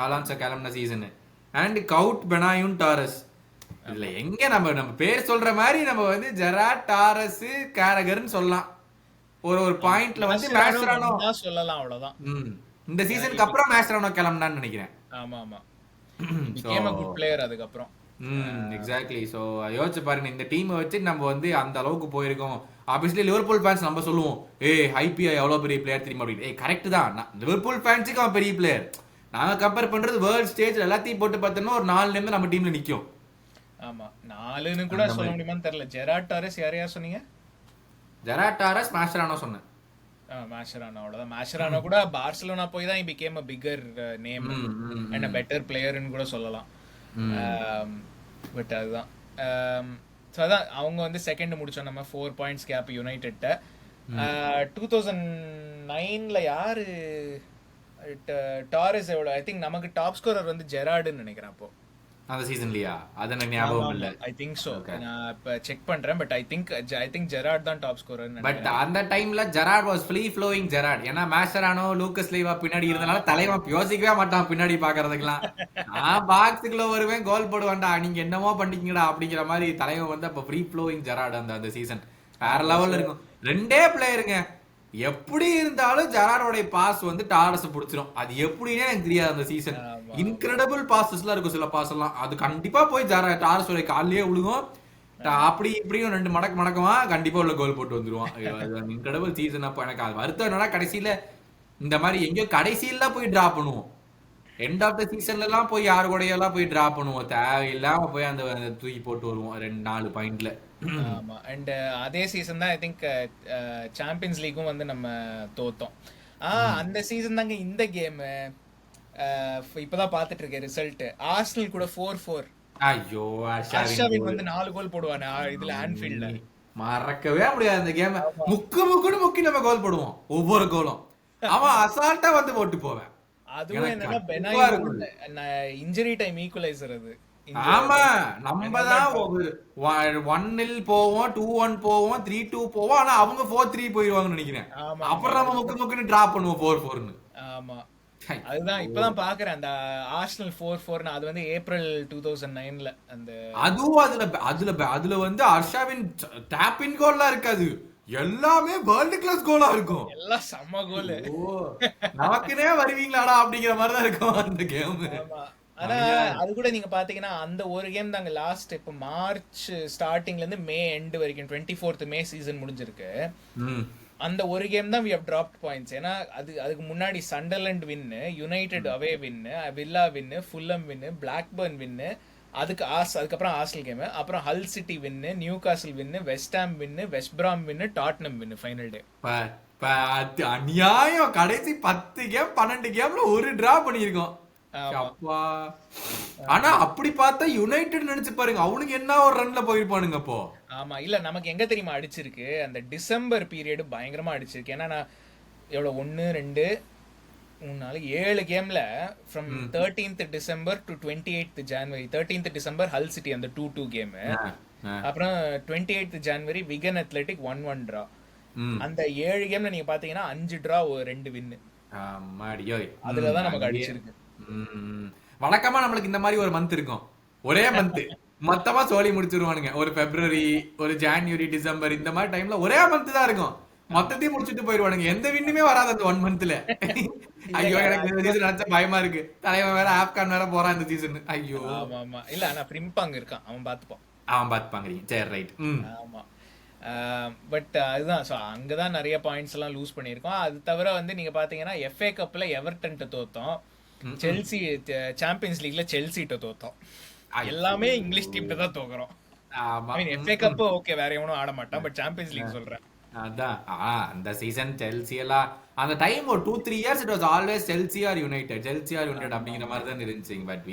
அலோன்சோ கிளம்பின season. And Kuyt Benayoun Torres. இல்ல எங்க நம்ம பேர் சொல்ற மாதிரி நம்ம வந்து ஜெரார்ட், டாரஸ், கேரகர்னு சொல்லலாம். ஒரு பாயிண்ட்ல வந்து மாஸ்டரானோ சொல்லலாம் அவ்வளவுதான். இந்த சீசனுக்கு அப்புறம் மாஸ்டரானோ கிளம்பினான்னு நினைக்கிறேன். ஆமா ஆமா became a good player அதுக்கு அப்புறம். எக்ஸாக்ட்லி. சோ யோசிச்சு பாருங்க இந்த டீமை வச்சு நம்ம வந்து அந்த அளவுக்கு போயிருக்கோம். ஆப்வியஸ்லி லிவர்பூல் ஃபேன்ஸ் நம்ம சொல்லுவோம் ஐபிஐ எவ்வளவு பெரிய பிளேயர் தெரியுமா அப்படின்னு. கரெக்ட் தான். லிவர்பூல் ஃபேன்ஸுக்கு அவன் பெரிய பிளேயர். நாங்க கம்பேர் பண்றது வேர்ல்ட் ஸ்டேஜ் எல்லாத்தையும் போட்டு பார்த்தோம்னா ஒரு 4 நேம் நம்ம டீம்ல நிக்கும். ஆமா 4ன்னு கூட சொல்ல முடியுமான்னு தெரியல. ஜெரார்ட் டாரஸ் யாரையா சொன்னீங்க? ஜெரார்ட் டாரஸ், மாஸ்டரானோ சொன்னேன். மாஷரானோ அவ்வளவுதான். மாஷரானோ கூட பார்சிலோனா போய் தான் became a bigger name and a better player ன்னு கூட சொல்லலாம். பட் அதுதான் ஸோ அதான் அவங்க வந்து செகண்ட் முடிச்சோம் நம்ம 4 பாயிண்ட்ஸ் கேப் யுனைடெட்ட. 2009ல யாரு டாரஸ் எவ்வளோ ஐ திங்க் நமக்கு டாப் ஸ்கோரர் வந்து ஜெரார்டுன்னு நினைக்கிறேன் அப்போ அந்த சீசன்லயா. அது எனக்கு ஞாபகம் இல்ல. I think so. நான் இப்ப செக் பண்றேன். பட் ஐ திங்க் ஜெரார்ட் தான் டாப் ஸ்கோரர். பட் அந்த டைம்ல Gerrard was free flowing Gerrard. ஏன்னா மாஸ்டரானோ, லூக்கஸ் லீவா பின்னாடி இருந்தனால தலைவன் யோசிக்கவே மாட்டான் பின்னாடி பாக்குறதுக்கெல்லாம். நான் பாக்ஸுக்குள்ள வருவேன், கோல் போடுவான்டா, நீங்க என்னமோ பண்ணிக்கீங்கடா அப்படிங்கிற மாதிரி தலைவன் வந்து அப்ப ஃப்ரீ ஃப்ளோயிங் ஜெரார்ட் அந்த சீசன் வேற லெவல்ல இருக்கும். 2 பிளேயருங்க. எப்படி இருந்தாலும் ஜெரார்டோட பாஸ் வந்து டாரஸ் பிடிச்சிரும். அது எப்படின்னே எனக்கு தெரியாது அந்த சீசன். இன்கிரெடிபிள் பாசஸ்லாம் இருக்கும் சில பாஸ் எல்லாம். அது கண்டிப்பா போய் டாரஸோட காலிலேயே விழுகும். அப்படி இப்படியும் 2 மடக்கமா கண்டிப்பா உள்ள கோல் போட்டு வந்துருவான். Incredible season. அப்போ எனக்கு அது வருத்தம் என்னன்னா கடைசியில இந்த மாதிரி எங்கேயோ கடைசியில போய் டிரா பண்ணுவோம். எண்ட் ஆஃப் த சீசன்ல எல்லாம் போய் யாரு கூட எல்லாம் போய் டிரா பண்ணுவோம், தேவையில்லாம போய் அந்த தூக்கி போட்டு வருவோம் 2-4 பாயிண்ட்ல. ஆமா. அண்ட் அதே சீசன் தான் ஐ திங்க் சாம்பியன்ஸ் லீக்கும் வந்து நம்ம தோத்தோம். அந்த சீசன் தாங்க இந்த கேம் இப்பதான் பாத்துட்டு இருக்கேன் ரிசல்ட். ஆர்சனல் கூட 4-4. ஐயோ அர்ஷாவின் வந்து 4 கோல் போடுவானே இதுல ஆன்ஃபீல்ட்ல. மறக்கவே முடியாது அந்த கேம். முக்குன்னு முக்கி நம்ம கோல் போடுவோம் ஒவ்வொரு கோலும். அவன் அசால்ட்டா வந்து போட்டு போவேன். அதுவும் என்னன்னா பெனாய் இன்ஜரி டைம் ஈக்குவலைசர் அது. ஆமா, நம்ம தான் 1-0 போவோம், 2-1 போவோம், 3-2 போவோம். ஆனா அவங்க 4-3 போயிருவாங்கன்னு நினைக்கிறேன். அப்புறம் நம்ம முக்குன்னு டிரா பண்ணுவோம் 4-4ன்னு. ஆமா, அதுதான் இப்பதான் பாக்குறேன் அந்த ஆர்சனல் 4-4. அது வந்து ஏப்ரல் 2009ல அந்த அதுவும் அதுல வந்து அர்ஷாவின் டேப்பின் கோல்லாம் இருக்காது, எல்லாமே வேர்ல்ட் கிளாஸ் கோலா இருக்கும். எல்லாம் செம்ம கோல். நமக்குனே வருவீங்களாடா அப்படிங்கிற மாதிரி தான் இருக்கும் அந்த கேம். ஆனா அது கூட நீங்க பாத்தீங்கன்னா அந்த ஒரு கேம் தாங்க லாஸ்ட். இப்ப மார்ச் ஸ்டார்டிங்ல இருந்து மே எண்ட் வரைக்கும் 24th மே சீசன் முடிஞ்சிருக்கு. அந்த ஒரு கேம் தான் we have dropped points. ஏன்னா அதுக்கு முன்னாடி சண்டர்லாண்ட் வின்னு, யுனைடெட் அவே வின்னு, வில்லா வின்னு, ஃபுல்லம் வின்னு, பிளாக்பர்ன் வின்னு, அதுக்கப்புறம் ஆர்சனல் கேம், அப்புறம் ஹல் சிட்டி வின்னு, நியூ காசில் வின்னு, வெஸ்ட் ஹாம் வின்னு, வெஸ்ட் பிராம் வின்னு, டாட்னம் வின்னு ஃபைனல் டே. அநியாயம். கடைசி 10 கேம் 12 கேம்ல ஒரு டிரா பண்ணிருக்கோம். ஆனா அப்படி பார்த்தா யுனைடெட் நினைச்சு பாருங்க, அவனுக்கு என்ன ஒரு ரன்ல போயிருப்பானுங்க அப்போ. ஆமா, இல்ல நமக்கு எங்க தெரியுமா அடிச்சிருக்கு, அந்த டிசம்பர் பீரியட் பயங்கரமா அடிச்சிருக்கு. ஏன்னா நான் எவ்வளவு 1 2 3 4 7 கேம்ல from 13th December to 28th January. 13th December ஹல் சிட்டி அந்த 2-2 கேம், அப்புறம் 28th ஜனவரி விகன் அத்லெட்டிக் 1-1 டிரா. அந்த 7 கேம்ல நீங்க பாத்தீங்கன்னா 5 டிரா 2 வின்னு. அதுலதான் நமக்கு அடிச்சிருக்கு. வழக்கமா நம்மளுக்கு இந்த மாதிரி ஒரு மந்த் இருக்கும், ஒரே மந்த் மொத்தமா சோழி முடிச்சிருவானுங்க. ஒரு பிப்ரவரி, ஒரு ஜான்வரி, டிசம்பர் இந்த மாதிரி டைம்ல ஒரே மந்த் தான் இருக்கும், மொத்தத்தையும் முடிச்சுட்டு போயிருவானுங்க. எந்த வின்னுமே வராது அந்த 1 மந்த்ல. ஐயோ எனக்கு இந்த சீசன் நினைச்சா பயமா இருக்கு, தலைவன் வேற ஆப்கான் வேற போறான் இந்த சீசன். ஐயோ. ஆமா, இல்ல ஆனா பிரிம்பாங்க இருக்கான், அவன் பாத்துப்பாங்க. சரி, ரைட். ஆமா, பட் அதுதான். ஸோ அங்கதான் நிறைய பாயிண்ட்ஸ் எல்லாம் லூஸ் பண்ணியிருக்கோம். அது தவிர வந்து நீங்க பாத்தீங்கன்னா FA கப்ல எவர்டன்ட்ட தோத்தோம், செல்சி சாம்பியன்ஸ் லீக்ல செல்சிட்ட தோத்தோம். எல்லாமே இங்கிலீஷ் டீம்ட்ட தான் தோக்குறோம். FA கப் ஓகே, வேற எவனும் ஆட மாட்டான், பட் சாம்பியன்ஸ் லீக் சொல்றேன். அதான் அந்த சீசன் செல்சி எல்லாம் அந்த டைம் ஒரு 2-3 years it was always Chelsea or United அப்படிங்கிற மாதிரி தான் இருந்துச்சு. But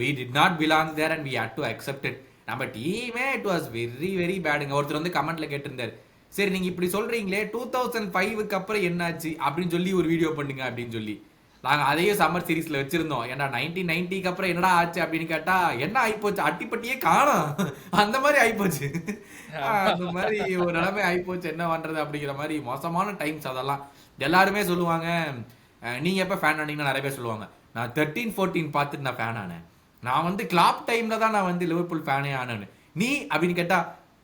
we did not belong there and we had to accept it. நம்ம டீமே இட் வாஸ் வெரி வெரி பேடுங்க. ஒருத்தர் வந்து கமெண்ட்ல கேட்டிருந்தாரு, சரி நீங்க இப்படி சொல்றீங்களே 2005க்கு அப்புறம் என்னாச்சு அப்படின்னு சொல்லி ஒரு வீடியோ பண்ணுங்க அப்படின்னு சொல்லி. நாங்க அதையும் சம்மர் சீரீஸ்ல வச்சிருந்தோம். ஏன்னா 1990க்கு அப்புறம் என்னடா ஆச்சு அப்படின்னு கேட்டா என்ன ஆயிப்போச்சு, அட்டிப்பட்டியே காணும் அந்த மாதிரி ஆயிப்போச்சு. அந்த மாதிரி ஒரு நிலைமை ஆயிப்போச்சு, என்ன பண்றது அப்படிங்கிற மாதிரி மோசமான டைம்ஸ். அதெல்லாம் எல்லாருமே சொல்லுவாங்க. நீங்க எப்ப ஃபேன் ஆனீங்கன்னா நிறைய பேர் சொல்லுவாங்க, நான் 13-14 பார்த்துட்டு நான் ஃபேன் ஆனேன், நான் வந்து கிளாப் டைம்ல தான் நான் வந்து லிவர்பூல் ஃபேனே ஆனேன்னு. நீ அப்படின்னு கேட்டா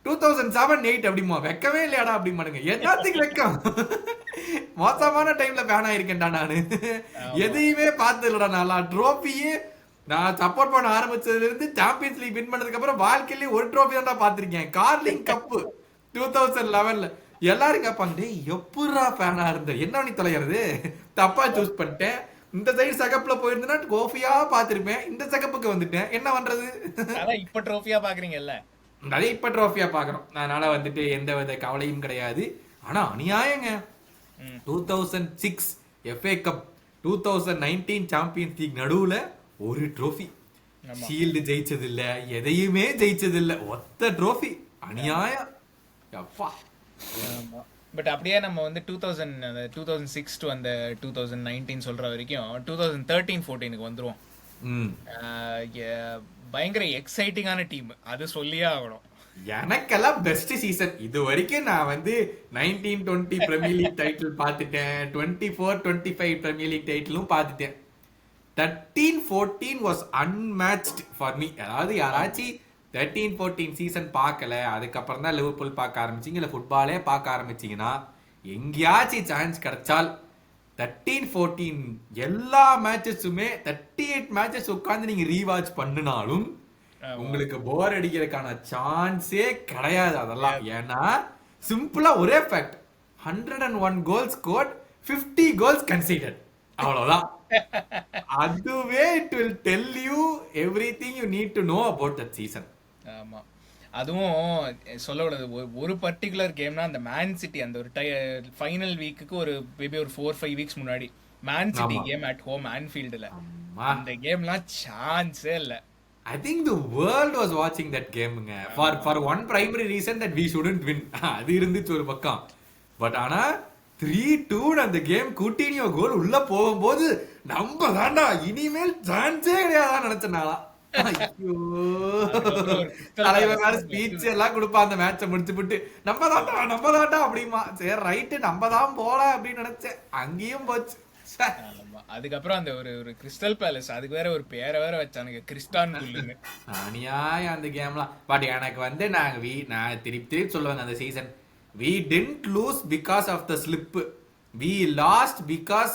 2007-8 அப்படிமா, வெக்கவே இல்லையாடா அப்படிமானுங்க. என்னத்துக்கு வெக்கம், மோசமான டைம்ல ஃபேன் ஆயிருக்கேன்டா நானு. எதையுமே பார்த்து இல்லடா, நல்லா ட்ரோஃபியே நான் சப்போர்ட் பண்ண ஆரம்பிச்சதுல இருந்து சாம்பியன்ஸ் லீக் வின் பண்ணதுக்கு அப்புறம் வாழ்க்கையிலே ஒரு ட்ரோஃபி தான் பார்த்திருக்கேன், கார்லிங் கப்பு 2011ல. எல்லாரும் கேட்பாங்க, டேய் எப்படா ஃபேனா இருந்த, என்ன பண்ணி தொலைகிறது, தப்பா சூஸ் பண்ணிட்டேன், இந்த சைடு சகப்ல போயிருந்தா ட்ரோஃபியா பாத்திருப்பேன், இந்த சகப்புக்கு வந்துட்டேன், என்ன பண்றது. இப்ப ட்ரோஃபியா பாக்குறீங்கல்ல, அதே இப்ப ட்ரோஃபியா பாக்குறோம். அதனால வந்துட்டு எந்த வித கவலையும் கிடையாது. ஆனா அநியாயங்க, 2006 FA கப், 2019 சாம்பியன்ஸ் லீக் நடுவுல ஒரு ட்ரோஃபி, ஷீல்டு ஜெயிச்சது இல்ல, எதையுமே ஜெயிச்சது இல்ல, ஒத்த ட்ரோஃபி, அநியாயம் அப்பா. பட் அப்படியே நம்ம வந்து 2006 டு அந்த 2019 சொல்ற வரைக்கும் 2013-14க்கு வந்துருவோம். பயங்கர எக்ஸைட்டிங்கான டீம், அது சொல்லியே ஆகணும். எனக்கெல்லாம் பெஸ்ட் சீசன் இது வரைக்கும். நான் வந்து 1920 பிரீமியர் லீக் டைட்டில் பார்த்துட்டேன், 24-25 பிரீமியர் லீக் டைட்டிலும் பார்த்துட்டேன். 13-14 was unmatched for me. அதாவது யாராச்சும் 13-14 சீசன் பார்க்கல, அதுக்கப்புறம் தான் லிவர்பூல் பார்க்க ஆரம்பிச்சிங்க, இல்லை ஃபுட்பாலே பார்க்க ஆரம்பிச்சிங்கன்னா, எங்கேயாச்சும் சான்ஸ் கிடைச்சால் 13-14 எல்லா மேட்சஸுமே 38 மேட்சஸ் உட்காந்து நீங்க ரீவாட்ச் பண்ணினாலும் உங்களுக்கு போர் அடிக்கிறதுக்கான சான்ஸே கிடையாது அதெல்லாம். ஏன்னா சிம்பிளா ஒரே fact, 101 goals scored, 50 goals conceded, அவ்வளவுதான். அதுவே it will tell you everything you need to know about that season. ஆமா. அதுவும் சொல்லக்கூடாது, ஒரு பர்டிகுலர் கேம்னா அந்த மேன் சிட்டி அந்த ஒரு ஃபைனல் வீக்குக்கு ஒரு மேபி ஒரு 4-5 வீக்ஸ் முன்னாடி மேன் சிட்டி ஆமா. கேம் அட் ஹோம் ஆன்ஃபீல்டுல, ஆமா. அந்த கேம்லாம் சான்ஸே இல்ல. I think the world was watching that gameங்க. For one primary reason that we shouldn't win. அது இருந்துச்சு ஒரு பக்கம். பட் ஆனா 3-2 அந்த கேம் கூட்டினியோ கோல் உள்ள போகும்போது நம்ம தாண்டா இனிமேல் சான்ஸே கிடையாதா நினைச்சனாலா. ஐயோ, அதுக்கப்புறம் ஒரு crystal தலைவர் மேல palace ஸ்பீச் எல்லாம் கொடுப்பா அந்த மேட்சை முடிச்சுட்டு நம்ம தாண்டா அப்படிமா. சரி ரைட்டு நம்ம தான் போல அப்படின்னு நினைச்சேன். அங்கேயும் போச்சு. ச்சே. ஆமா. அதுக்கப்புறம் அந்த ஒரு ஒரு கிறிஸ்டல் பேலஸ், அதுக்கு வேற ஒரு பேரை வேற வச்சானுங்க, கிறிஸ்டான் குல்லுன்னு. அநியாயம் அந்த கேம்லாம். பட் எனக்கு வந்து நான் திருப்பி திருப்பி சொல்லுவேங்க, அந்த season we didn't lose because of the slip, we lost because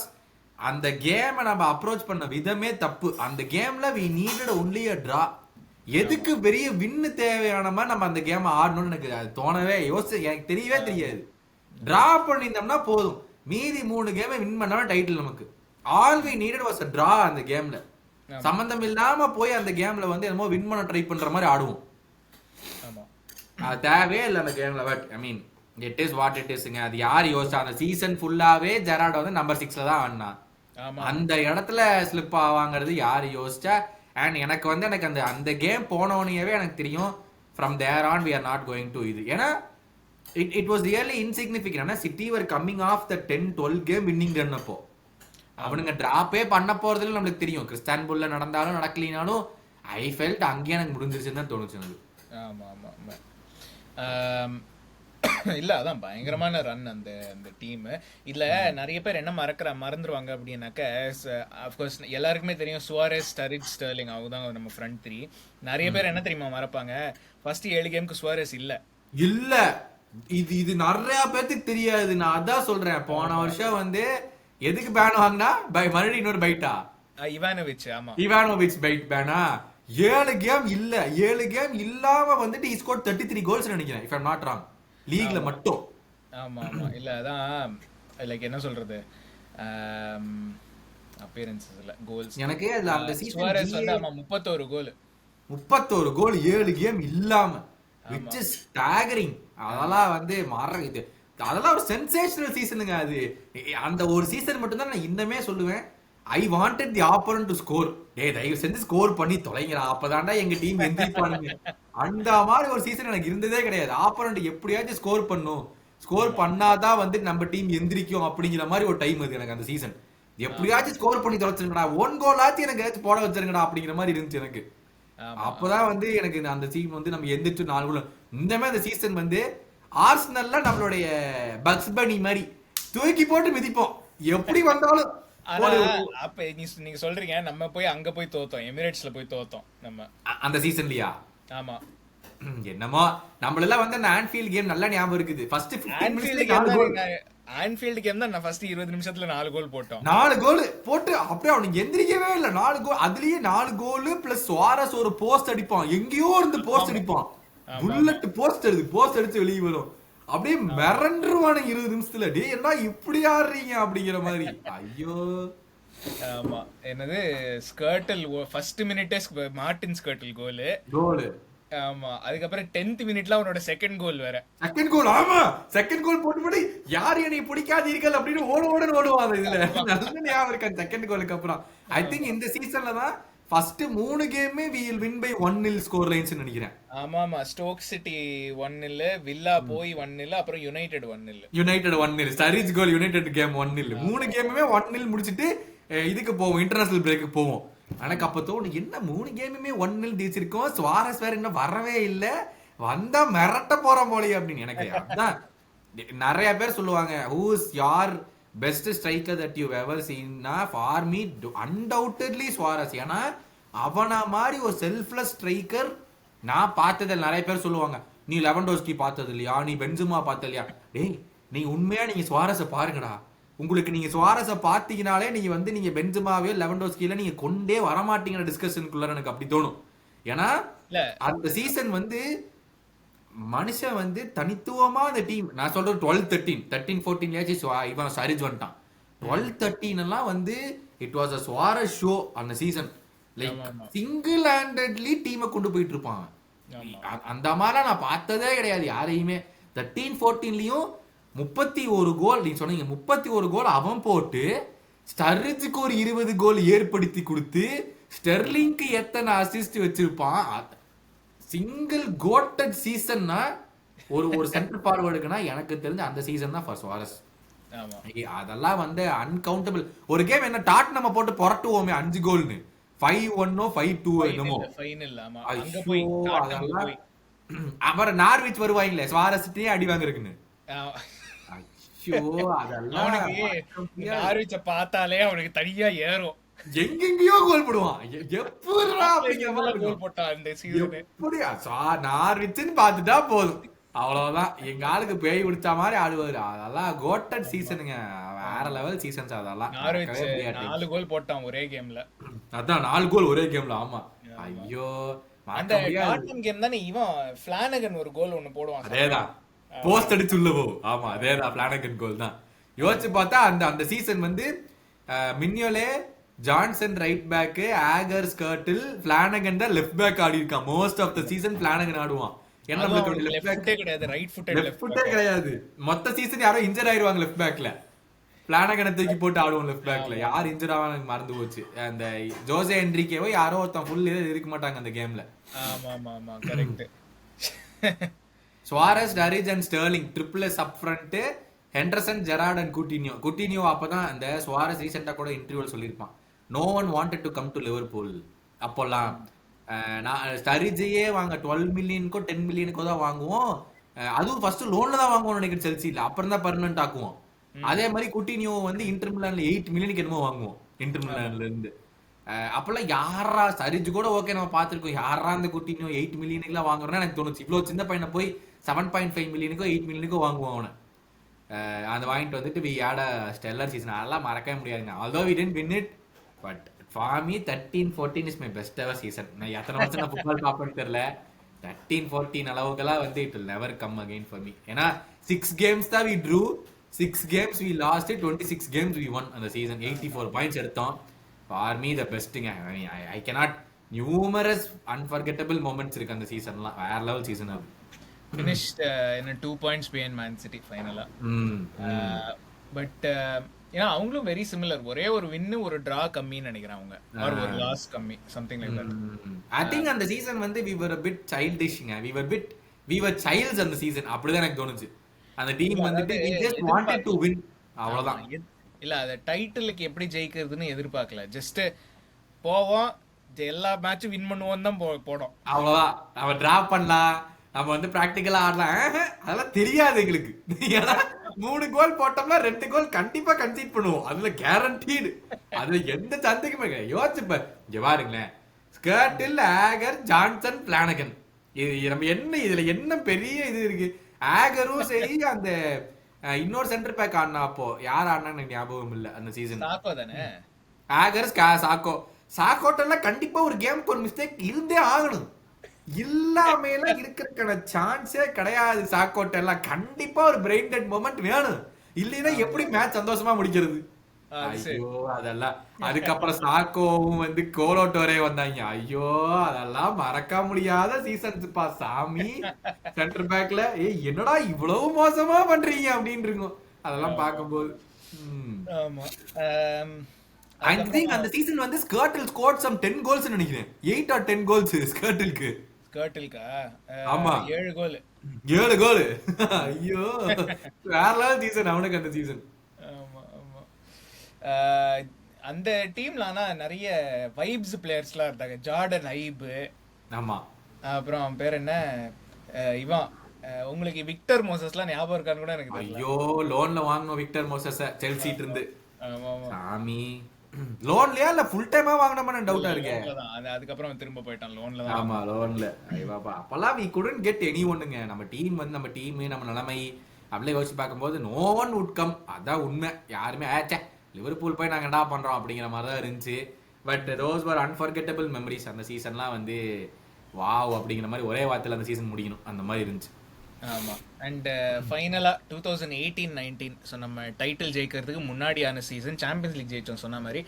அந்த கேமை நம்ம அப்ரோச் பண்ண விதமே தப்பு. அந்த கேம்ல we needed only a draw. எதுக்கு பெரிய வின்னு தேவையான மாதிரி நம்ம அந்த கேமை ஆடணும்னு எனக்கு அது தோணவே எனக்கு தெரியவே தெரியாது. டிரா பண்ணியிருந்தோம்னா போதும், மீதி 3 கேமை வின் பண்ணாம டைட்டில் நமக்கு. All we needed was a draw அந்த கேம்ல. சம்பந்தம் இல்லாம போய் அந்த கேம்ல வந்து என்னமோ வின் பண்ண ட்ரை பண்ற மாதிரி ஆடுவோம். ஆமா. அது தேவையே இல்லை அந்த கேம்ல. But I mean it is what it இஸ்ங்க. அது யார் யோசிச்சா? அந்த சீசன் ஃபுல்லாவே ஜெராட் வந்து நம்பர் 6ல தான் ஆடினான். ஆமா. அந்த இடத்துல ஸ்லிப் ஆவாங்கிறது யார் யோசிச்சா? அண்ட் எனக்கு வந்து எனக்கு அந்த கேம் போனவனையவே எனக்கு தெரியும் from there on we are not going to இது. ஏன்னா இட் வாஸ் ரியலி இன்சிக்னிஃபிகன்ட். ஆனால் City were coming off the 10-12 game winning run. அப்போ அவனுங்க டிராப்பே பண்ண போறதுல நம்மளுக்கு தெரியும். கிறிஸ்டான்புல்ல நடந்தாலும் நடக்கலினாலும் ஐ ஃபெல்ட் அங்கேயே எனக்கு முடிஞ்சிருச்சுன்னு தான் தோணுச்சு எனக்கு. ஆமா ஆமா ஆமா. இல்ல அதான் பயங்கரமான ரன் அந்த அந்த டீம். இதுல நிறைய பேர் என்ன மறந்துருவாங்க அப்படின்னாக்க, அஃப்கோர்ஸ் எல்லாருக்குமே தெரியும் சுவாரஸ், ஸ்டரிட்ஜ், ஸ்டெர்லிங், அவங்க தான் நம்ம ஃப்ரண்ட் 3. நிறைய பேர் என்ன தெரியுமா மறப்பாங்க, ஃபர்ஸ்ட் 7 கேமுக்கு சுவாரஸ் இல்ல. இது நிறைய பேருக்கு தெரியாது. நான் அதான் சொல்றேன், போன வருஷம் வந்து எதுக்கு பேன் வாங்கினா மறுபடியும் இன்னொரு பைட்டா இவானோவிச். ஆமா, இவானோவிச் பைட் பேனா. 7 கேம் இல்ல, 7 கேம் இல்லாம வந்துட்டு he scored 33 கோல்ஸ் நினைக்கிறேன், if I'm not wrong, லீக்ல மட்டும். ஆமா ஆமா. இல்ல அதான் லைக் என்ன சொல்றது, அப்பியரன்சஸ் இல்ல கோல்ஸ். எனக்கு அதுல அந்த சுவாரஸ் வந்து சீசன் ஆமா 31 கோல் 31 கோல் 7 கேம் இல்லாம, which is staggering. அதெல்லாம் வந்து இது அதெல்லாம் ஒரு சென்சேஷனல் சீசனுங்க. அது அந்த ஒரு சீசன் மட்டும் தான் நான் இன்னமே சொல்லுவேன், I wanted the opponent to score. டேய் தயவு செஞ்சு ஸ்கோர் பண்ணி தொலைங்கடா, அப்பதான்டா எங்க டீம் எந்திரிப்பானுங்க. அந்த மாதிரி ஒரு சீசன் எனக்கு இருந்ததே கிடையாது. ஆப்போனன்ட் எப்படியாச்சும் ஸ்கோர் பண்ணும், ஸ்கோர் பண்ணாதான் வந்து நம்ம டீம் எந்திரிக்கும் அப்படிங்கிற மாதிரி ஒரு டைம் அது எனக்கு அந்த சீசன். எப்படியாச்சும் ஸ்கோர் பண்ணி தொலைச்சிருங்கடா, 1 கோல் ஆச்சு எனக்கு ஏதாச்சும் போட வச்சிருங்கடா அப்படிங்கிற மாதிரி இருந்துச்சு எனக்கு. அப்பதான் வந்து எனக்கு அந்த டீம் வந்து நம்ம எந்திரிச்சு 4 கோல். இந்த மாதிரி அந்த சீசன் வந்து ஆர்சனல்ல நம்மளுடைய பக்ஸ் பனி மாதிரி தூக்கி போட்டு மிதிப்போம் எப்படி வந்தாலும். அப்ப நீங்க சொல்றீங்க நம்ம போய் அங்க போய் தோத்தோம், எமிரேட்ஸ்ல போய் தோத்தோம் நம்ம அந்த சீசன்லயா? ஆமா. என்னமோ நம்மளெல்லாம் வந்து அந்த ஆன்ஃபீல்ட் கேம் நல்லா ஞாபகம் இருக்குது. ஃபர்ஸ்ட் 15 மினிட்ஸ்ல ஆன்ஃபீல்ட் கேம் தான் நான் ஃபர்ஸ்ட் 20 நிமிஷத்துல 4 கோல் போட்டோம். 4 கோல் போட்டு அப்படியே அவனுக்கு எந்திரிக்கவே இல்லை. 4 கோல், அதுலயே 4 கோல் பிளஸ் சுவாரஸ் ஒரு போஸ்ட் அடிப்பான், எங்கேயோ இருந்து போஸ்ட் அடிப்பான், புல்லட் போஸ்ட் அடிச்சு வெளியே வரும். அப்படியே மிரண்டுருவானுங்க 20 நிமிஷத்துல. டே என்ன இப்படி ஆடுறீங்க அப்படிங்கிற மாதிரி. ஐயோ. ஆமா. என்னது ஸ்கர்ட்டல் ஃபர்ஸ்ட் மினிட்டே மார்டின் ஸ்கர்ட்டல் கோல். ஆமா. அதுக்கப்புறம் 10th மினிட்ல அவனோட செகண்ட் கோல் வேற. Second goal. ஆமா, செகண்ட் கோல் போட்டு யார் என்னை பிடிக்காதீர்கள் அப்படின்னு ஓடுவாங்க. இதுல நல்ல ஞாபகம் இருக்கு செகண்ட் கோலுக்கு அப்புறம். ஐ திங்க் இந்த சீசன்ல தான் ஃபர்ஸ்ட் 3 கேமே we will win by 1-0 score lines நினைக்கிறேன். ஆமா ஆமா. ஸ்டோக் சிட்டி 1-0, வில்லா போய் 1-0, அப்புறம் யுனைட்டட் 1-0, ஸ்டரிட்ஜ் கோல், யுனைட்டட் கேம் 1-0. 3 கேமுமே 1-0 முடிச்சிட்டு இதுக்கு போவோம், இன்டர்நேஷனல் பிரேக்கு போவோம். எனக்கு அப்ப தோணும், என்ன 3 கேமுமே 1-0 ஜெயிச்சிருக்கோம், சுவாரஸ் வேற இன்னும் வரவே இல்லை, வந்தா மிரட்ட போறோம் போலயே அப்படின்னு. எனக்கு அதான் நிறைய பேர் சொல்லுவாங்க, who is your best striker that you've ever seen? For me undoubtedly சுவாரஸ். ஏன்னா அவனா மாதிரி ஒரு செல்ஃப்லெஸ் ஸ்ட்ரைக்கர் நான் பார்த்ததில்லை. நிறைய பேர் சொல்லுவாங்க, நீ லெவன்டோஸ்கி பார்த்தது இல்லையா, நீ பென்சுமா பார்த்தது இல்லையா. டேய் நீங்க உண்மையா நீங்க சுவாரஸை பாருங்கடா. உங்களுக்கு நீங்க சுவாரஸை பார்த்தீங்கனாலே நீங்க வந்து நீங்க பென்சுமாவே லெவன்டோஸ்கில நீங்க கொண்டே வரமாட்டீங்கிற டிஸ்கஷனுக்குள்ள எனக்கு அப்படி தோணும். ஏன்னா அந்த சீசன் வந்து மனுஷன் வந்து தனித்துவமா அந்த டீம், நான் சொல்றேன் 12-13 13-14 இவன் சரிஜ் வந்துட்டான். 12-13 எல்லாம் வந்து இட் வாஸ் அ சுவாரஸ் ஷோ அந்த சீசன். லைக் சிங்கிள் ஹேண்டட்லி டீமை கொண்டு போயிட்டு இருப்பான். அந்த மாதிரிலாம் நான் பார்த்ததே கிடையாது யாரையுமே. 13-14லயும் 31 கோல், நீங்க சொன்னீங்க 31 கோல் அவன் போட்டு ஸ்டர்ரிஜுக்கு ஒரு 20 கோல் ஏற்படுத்தி கொடுத்து ஸ்டெர்லிங்க்கு எத்தனை அசிஸ்ட் வச்சிருப்பான். சிங்கிள் கோட்டட் சீசன்னா ஒரு சென்டர் ஃபார்வர்டுக்குன்னா எனக்கு தெரிஞ்ச அந்த சீசன் தான் ஃபர்ஸ்ட் வாரஸ். அதெல்லாம் வந்து அன்கவுண்டபிள். ஒரு கேம் என்ன டாட் நம்ம போட்டு புரட்டுவோமே 5 கோல்னு, 5-1 5-2 என்னமோ. அப்புறம் நார்விச் வருவாங்களே சுவாரஸ்டே அடி வாங்குறதுக்குன்னு. நார்விச்ச பார்த்தாலே அவனுக்கு தனியா ஏறும், எங்கெங்கயோ கோல் போடுவான். எப்படிடா கோல் போட்டான் இந்த சீசன். எப்படியா நார்விச்னு பார்த்துட்டா போதும், அவ்வளவுதான். எங்க ஆளுக்கு பேய் பிடிச்ச மாதிரி ஆடுவாரு. அதெல்லாம் கோட்டட் சீசனுங்க, வேற லெவல் சீசன்ஸ் அதெல்லாம். 4 கோல் போட்டான் ஒரே கேம்ல. அதான் 4 கோல் ஒரே கேம்ல. ஆமா, ஐயோ அந்த டாட்டன் கேம் தானே இவன் ஃபிளானகன் ஒரு கோல் ஒன்னு போடுவான். அதேதான், போஸ்ட் அடிச்சு உள்ள போ. ஆமா அதேதான், ஃபிளானகன் கோல் தான். யோசிச்சு பார்த்தா அந்த சீசன் வந்து மின்யோலே, Johnson right back, Agger Skrtel, Flanagan தான் லெஃப்ட் பேக் ஆடி இருக்கான். Most of the season Flanagan ஆடுவான். கிடையாது, மொத்த சீசன் யாரோ இன்ஜர் ஆயிருவாங்க லெஃப்ட் பேக்ல. பிளானகனை தூக்கி போட்டு ஆடுவோம் லெஃப்ட் பேக்ல. யார் இன்ஜர் ஆவாங்க எனக்கு மறந்து போச்சு. அந்த ஜோசே என்ரிக்கேவோ யாரோ ஒருத்தன் ஃபுல் இருக்க மாட்டாங்க அந்த கேம்ல. Suarez, Sturridge and Sterling triple S up front, Henderson, Gerrard and Coutinho. Coutinho அப்பதான் அந்த சுவாரஸ் ரீசெண்டா கூட இன்டர்வியூல சொல்லியிருப்பான், no one wanted to come to Liverpool. அப்போல்லாம் ஸ்டரிஜையே வாங்க 12 மில்லியனுக்கோ 10 மில்லியனுக்கோ தான் வாங்குவோம். அதுவும் ஃபர்ஸ்ட் லோன்ல தான் வாங்குவோம் நினைக்கிறேன் செல்சில, அப்புறம் தான் பர்மனன்ட் ஆக்குவோம். அதே மாதிரி குட்டினியோ வந்து இன்டர் மிலான்ல 8 மில்லியனுக்கு என்னமோ வாங்குவோம் இன்டர் மிலான்ல இருந்து. அப்பெல்லாம் யாரா ஸ்டரிஜ் கூட ஓகே நம்ம பார்த்திருக்கோம், யாரா அந்த குட்டினியோ 8 மில்லியனுக்குலாம் வாங்குறோம்னா எனக்கு தோணுச்சு. இவ்வளவு சின்ன பையனை போய் 7.5 மில்லியனுக்கோ 8 மில்லியனுக்கோ வாங்குவோம் அவனை. அந்த வாங்கிட்டு வந்துட்டு we had a stellar season. அதெல்லாம் மறக்கவே முடியாதுங்க. although we didn't win it, but for me 13-14 is my best ever season. நான் எத்தனை வருஷம் நான் ஃபுட்பால் பார்ப்பேன்னு தெரியல, 13-14 அளவுக்குலாம் வந்து it will never come again for me. ஏன்னா 6 games தான் we drew, 6 games we lost, 26 games we won அந்த சீசன். 84 பாயிண்ட்ஸ் எடுத்தோம். for me the bestங்க. I cannot, numerous unforgettable moments இருக்கு அந்த சீசன்லாம். வேற லெவல் சீசன் அது. finished in a 2 points behind Man City ஃபைனலா. But ஏன்னா அவங்களும் வெரி சிமிலர், ஒரே ஒரு வின்னு ஒரு டிரா கம்மின்னு நினைக்கிறேன் அவங்க, ஒரு லாஸ் கம்மி, something like that. I think அந்த சீசன் வந்து we were a bit childishங்க, we were childs அந்த சீசன். அப்படிதான் எனக்கு தோணுச்சு. அந்த டீம் வந்துட்டு we just wanted to win, அவ்வளவுதான். இல்ல அத டைட்டிலுக்கு எப்படி ஜெயிக்கிறதுன்னு எதிர்பார்க்கல, ஜஸ்ட் போவோம், எல்லா மேட்சும் வின் பண்ணுவோம் தான் போடும், அவ்வளவுதான். நம்ம டிரா பண்ணலாம், நம்ம வந்து பிராக்டிக்கலா ஆடலாம், அதெல்லாம் தெரியாது எங்களுக்கு. ஏன்னா 3 கோல் போட்டோம்னா 2 கோல் கண்டிப்பா கன்சீட் பண்ணுவோம், அதுல கேரண்டீடு. அதுல எந்த சந்தேகமே யோசிச்சுப்ப. இங்க பாருங்களேன், ஸ்கர்ட்டில், ஆகர், ஜான்சன், பிளானகன், இது நம்ம என்ன, இதுல என்ன பெரிய இது இருக்கு. ஆகரும் சரி, அந்த இன்னொரு சென்டர் பேக் ஆடினா, அப்போ யார் ஆடினான்னு எனக்கு ஞாபகம் இல்ல அந்த சீசன். ஆகர், சாக்கோட்டெல்லாம் கண்டிப்பா ஒரு கேமுக்கு ஒரு மிஸ்டேக் இருந்தே ஆகணும், இல்லாம இருக்கிறதுக்கான சான்ஸே கிடையாது. சாக்கோட்டெல்லாம் கண்டிப்பா ஒரு பிரெயின் டெட் மொமெண்ட் வேணும், இல்லைன்னா எப்படி மேட்ச் சந்தோஷமா முடிக்கிறது. ஐயோ அதெல்லாம். அதுக்கப்புறம் சாக்கோவும் வந்து கோலோட்டோரே வந்தாங்க. ஐயோ அதெல்லாம் மறக்க முடியாத சீசன்ஸ் பா சாமி. சென்டர் பேக்ல என்னடா இவ்வளவு மோசமா பண்றீங்க அப்படின்னு இருக்கும் அதெல்லாம் பார்க்கும்போது. ஐ திங்க் அந்த சீசன் வந்து ஸ்கர்ட்டில் ஸ்கோர்ட் சம் 10 கோல்ஸ் நினைக்கிறேன், 8 or 10 கோல்ஸ் ஸ்கர்ட்டிலுக்கு. ஆமா 7 கோல். ஐயோ வேற லெவல் சீசன் அவனுக்கு அந்த சீசன். அந்த டீம்ல ஆனா நிறைய வைப்ஸ் பிளேயர்ஸ்லாம் இருந்தாங்க. ஜார்டன் ஐப், ஆமா, அப்புறம் அவன் பேர் என்ன, இவன் உங்களுக்கு விக்டர் மோசஸ்லாம் ஞாபகம் இருக்கான்னு கூட எனக்கு தெரியல. ஐயோ லோன்ல வாங்கணும் விக்டர் மோசஸ் செல்சிட்ட இருந்து. சாமி, லோன்லயா இல்ல ஃபுல் டைமா வாங்குனமான்னு டவுட்டா இருக்கு. அதுக்கப்புறம் திரும்ப போயிட்டான் லோன்ல தான். ஆமா லோன்ல. ஐயோ அப்பலாம் we couldn't get anyone. நம்ம டீம் வந்து நம்ம டீம் நம்ம நிலைமை அப்படியே யோசிச்சு பார்க்கும்போது no one would come. அதான் உண்மை. யாருமே ஆச்சே லிவர்பூல் போய் நாங்க என்ன பண்றோம் அப்படிங்கிற மாதிரி தான் இருந்துச்சு. But those were unforgettable memories. அந்த சீசன்லாம் வந்து வாவ் அப்படிங்கிற மாதிரி ஒரே வார்த்தையில அந்த சீசன் முடிக்கணும் அந்த மாதிரி இருந்துச்சு. ஆமா. அண்ட் ஃபைனலா 2018-19 ஸோ நம்ம டைட்டில் ஜெயிக்கிறதுக்கு முன்னாடியான சீசன், சாம்பியன்ஸ் லீக் ஜெயிச்சோம் சொன்ன மாதிரி.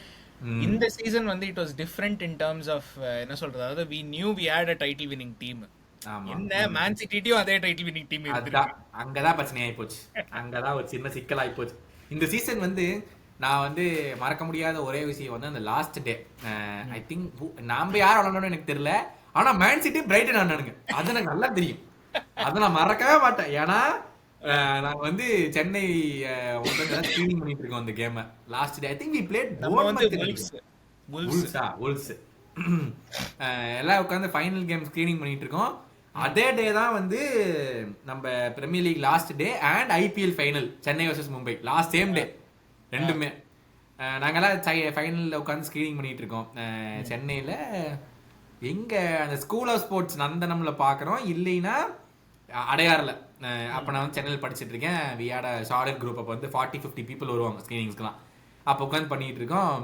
ம். இந்த சீசன் வந்து it was different in terms of என்ன சொல்றது, அதாவது we knew we had a title winning team. ஆமா. என்ன மேன் சிட்டியும் அதே டைட்டில் வின்னிங் டீம் அதான் இருந்திருக்கு. அங்கதான் பிரச்சனை ஆகி போச்சு. அங்கதான் ஒரு சின்ன சிக்கல் ஆகி போச்சு. இந்த சீசன் வந்து நான் வந்து மறக்க முடியாத ஒரே விஷயம் வந்து அந்த லாஸ்ட் டே ஐ திங்க் நாம யார் விளாடணும்னு எனக்கு தெரியல. ஆனா மேன் சிட்டி பிரைட்டன் ஆனானுங்க. அது எனக்கு நல்லா தெரியும். அதை நான் மறக்கவே மாட்டேன். ஏன்னா நாங்க வந்து சென்னை ஸ்கிரீனிங் பண்ணிட்டு இருக்கோம் அந்த கேமை. Last day I think we played நம்ம வந்து போர்ன்மவுத். Wolves. உல்ஸ் எல்லாம் உட்காந்து ஃபைனல் கேம் ஸ்கிரீனிங் பண்ணிட்டு இருக்கோம். அதே டே தான் வந்து நம்ம Premier League last day and IPL final Chennai versus Mumbai last same day ரெண்டுமே. நாங்கெல்லாம் ஃபைனலில் உட்காந்து ஸ்கிரீனிங் பண்ணிட்டு இருக்கோம் சென்னையில். எங்க அந்த ஸ்கூல் ஆஃப் ஸ்போர்ட்ஸ் நந்தனம்ல பார்க்குறோம், இல்லைன்னா அடையாறில். அப்போ நான் வந்து சென்னையில் படிச்சுட்டு இருக்கேன். We had a solid group. அப்போ வந்து 40-50 பீப்புள் வருவாங்க ஸ்கிரீனிங்ஸ்க்குலாம். அப்போ உட்காந்து பண்ணிட்டு இருக்கோம்.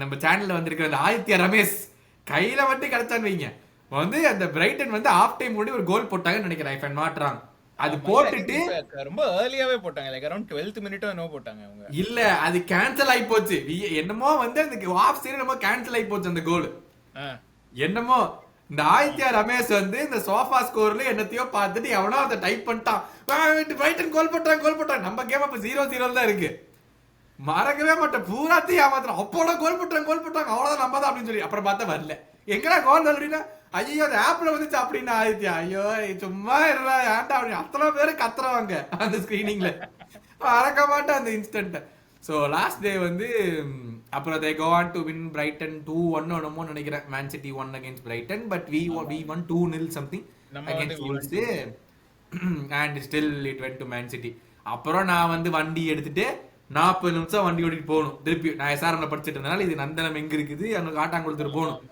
நம்ம சேனல்ல வந்திருக்கிற அந்த ஆதித்யா ரமேஷ் கையில மட்டும் கிடைச்சான்னு வைங்க, வந்து அந்த பிரைட்டன் வந்து ஆஃப் டைம் முன்னாடி ஒரு கோல் போட்டாங்கன்னு நினைக்கிறேன், இஃப் ஐ நாட் ராங். அது போட்டுட்டு ரொம்ப ஏர்லியாவே போட்டாங்க, லைக் அரௌண்ட் 12th மினிட்டோ என்னவோ போட்டாங்க அவங்க. இல்ல அது கேன்சல் ஆகி போச்சு. என்னமோ வந்து அந்த ஆஃப் சைடு என்னமோ கேன்சல் ஆகி போச்சு அந்த கோல். என்னமோ இந்த ஆதித்யா ரமேஷ் வந்து இந்த சோஃபா ஸ்கோர்ல என்னத்தையோ பார்த்துட்டு எவனோ அதை டைப் பண்ணிட்டான், பிரைட்டன் கோல் போட்டாங்க. நம்ம கேம் அப்ப 0-0 தான் இருக்கு. மறக்கவே மாட்டேன், பூராத்தையும் ஏமாத்துறோம். அப்போட கோல் போட்டாங்க அவ்வளவுதான் நம்ம தான் அப்படின்னு சொல்லி. அப்புறம் பார்த்தா வரல. எங்கடா கோல் அப்படின்னா, ஐயோ அந்த ஆப்ல வந்துச்சு அப்படின்னா ஆதித்யா, ஐயோ சும்மா இருந்தா ஏன்டா அப்படின்னு அத்தனை பேரு கத்துறவாங்க அந்த ஸ்கிரீனிங்ல. மறக்க மாட்டேன் அந்த இன்ஸ்டன்ட். ஸோ லாஸ்ட் டே வந்து அப்புறம் they go on to win Brighton 2-1 என்னமோ நினைக்கிறேன். Man city 1 against Brighton, but we won 2-0 something against Wolves and still it went to Man City. அப்புறம் நான் வந்து வண்டி எடுத்துட்டு 40 நிமிஷம் வண்டி ஓட்டிட்டு போகணும். திருப்பி நான் எஸ்ஆர்எம்ல படிச்சுட்டு இருந்தனால இது நந்தனம் எங்க இருக்குது, அங்க காட்டாங்குளத்துக்கு போகணும்.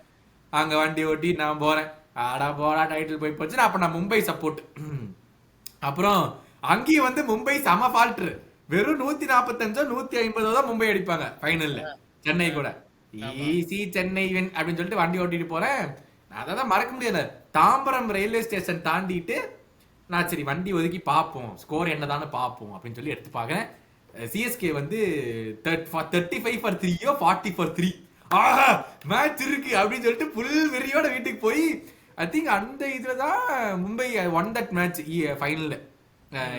அங்க வண்டி ஓட்டி நான் போறேன். ஆடா போடா டைட்டில் போய் போச்சு. அப்ப நான் மும்பை சப்போர்ட். அப்புறம் அங்கேயும் வந்து மும்பை சம ஃபால்ட்ரு. வெறும் 145 150 தான் மும்பை அடிப்பாங்க ஃபைனல்ல சென்னை கூட. ஈஸி சென்னை வின் அப்படின்னு சொல்லிட்டு வண்டி ஓட்டிட்டு போறேன். அதான் மறக்க முடியல. தாம்பரம் ரயில்வே ஸ்டேஷன் தாண்டிட்டு நான் சரி வண்டி ஒதுக்கி பார்ப்போம், ஸ்கோர் என்னதான்னு பார்ப்போம் அப்படின்னு சொல்லி எடுத்து பார்க்கறேன். சிஎஸ்கே வந்து 35-3 40-3 ஆஹா மேட்ச் இருக்கு அப்படின்னு சொல்லிட்டு புல் வெறியோட வீட்டுக்கு போய் ஐ திங்க் அந்த இதுலதான் மும்பை ஒன் தட் மேட்ச் ஃபைனல்ல.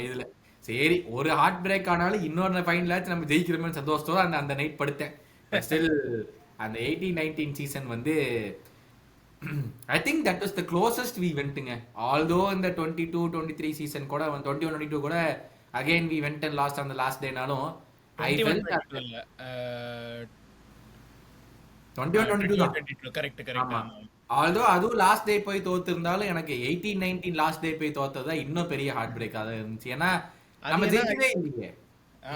இதுல சரி ஒரு ஹார்ட் பிரேக் ஆனாலும் இன்னொரு ஃபைனல் நம்ம ஜெயிக்கிறோமே சந்தோஷத்தோட அந்த நைட் படுத்தேன். ஸ்டில் அந்த 18-19 சீசன் வந்து I think that was the closest we வென்ட்டுங்க. ஆல்தோ இந்த 22-23 சீசன் கூட 21-22 கூட again we went and lost on the last டேனாலும் ஐ ஃபெல்ட் 21-22 தான் கரெக்ட். ஆமா. ஆல்தோ அதுவும் லாஸ்ட் டே போய் தோத்து இருந்தாலும் எனக்கு 18-19 லாஸ்ட் டே போய் தோத்ததா இன்னும் பெரிய ஹார்ட் பிரேக்கா தான் இருந்துச்சு. ஏன்னா நம்ம ஜெயிக்கவே இல்லையே.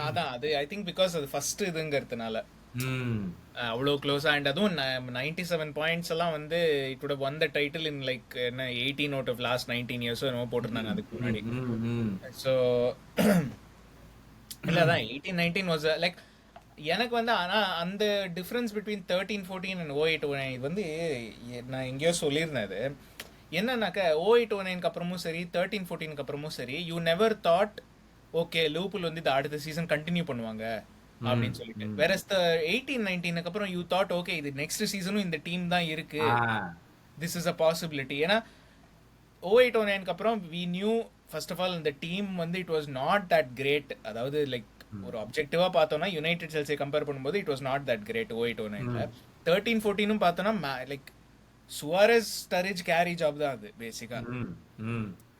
அதான் அது ஐ திங்க் பிகாஸ் அது ஃபர்ஸ்ட் இதுங்கிறதுனால அவ்வளோ க்ளோஸா. அண்ட் அதுவும் 97 பாயிண்ட்ஸ் எல்லாம் வந்து it would have won the title in like என்ன 18 out of last 19 years என்னமோ போட்டிருந்தாங்க அதுக்கு முன்னாடி. ஸோ இல்லை அதான் 18-19 வாஸ் லைக் எனக்கு வந்து ஆனால் அந்த டிஃப்ரென்ஸ் பிட்வீன் 13-14 அண்ட் 08-09 இது வந்து நான் எங்கேயோ சொல்லியிருந்தேன். அது என்னன்னாக்கா 08-09க்கு அப்புறமும் சரி 13-14க்கு அப்புறமும் சரி you never thought okay Liverpool வந்து இந்த அடுத்த சீசன் கண்டினியூ பண்ணுவாங்க அப்படின்னு சொல்லிட்டு. வேறஸ் 18-19க்கு அப்புறம் யூ தாட் ஓகே இது நெக்ஸ்ட் சீசனும் இந்த டீம் தான் இருக்கு, திஸ் இஸ் அ பாசிபிலிட்டி. ஏன்னா 08-09க்கு அப்புறம் we knew first of all இந்த டீம் வந்து it was not that great. அதாவது லைக் ஒரு அப்ஜெக்டிவா பார்த்தோம்னா யுனைடெட் செல்சியை கம்பேர் பண்ணும்போது it was not that great 08-09ல. 13-14 பார்த்தோம்னா like Suarez Sturridge carry job தான் அது பேசிக்கா.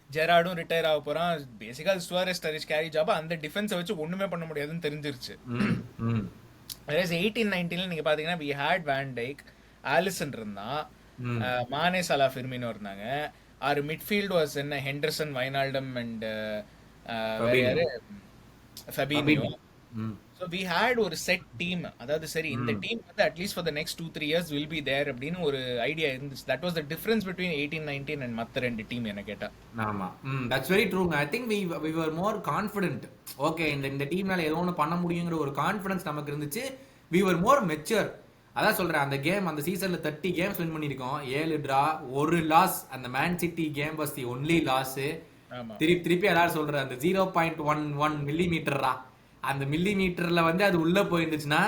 ஜெரார்டும் ரிட்டையர் ஆக போறான், பேசிக்கா சுவாரஸ் ஸ்டரிஜ் கேரி ஜாப். அந்த டிஃபென்ஸை வச்சு ஒண்ணுமே பண்ண முடியாதுன்னு தெரிஞ்சிருச்சு. 18-19ல நீங்க பாத்தீங்கன்னா we had Van Dijk, Alisson இருந்தான், மானே சலா ஃபிர்மினோ இருந்தாங்க. ஆர் மிட்ஃபீல்ட் வாஸ் என்ன ஹெண்டர்சன் வைனால்டம் அண்ட் வேற யாரு ஃபெபினியோ. ஸோ வி ஹேட் ஒரு செட் டீம். அதாவது சரி இந்த டீம் வந்து atleast for the next 2-3 years will be there அப்படின்னு ஒரு ஐடியா இருந்துச்சு. That was the difference between 18-19 and மற்ற ரெண்டு டீம் என்ன கேட்டா. ஆமா that's very true. I think we were more confident. Okay இந்த டீம்னால ஏதோ ஒன்று பண்ண முடியுங்கிற ஒரு கான்ஃபிடன்ஸ் நமக்கு இருந்துச்சு. we were more mature. அதான் சொல்றேன், அந்த கேம் அந்த சீசன்ல 30 கேம்ஸ் வின் பண்ணிருக்கோம், 7 டிரா 1 லாஸ். அந்த Man City game was the only loss. திருப்பி எல்லாரும் சொல்ற அந்த 0.11 மில்லிமீட்டரா, அந்த மில்லிமீட்டர்ல வந்து அது உள்ள போயிருந்துச்சுன்னா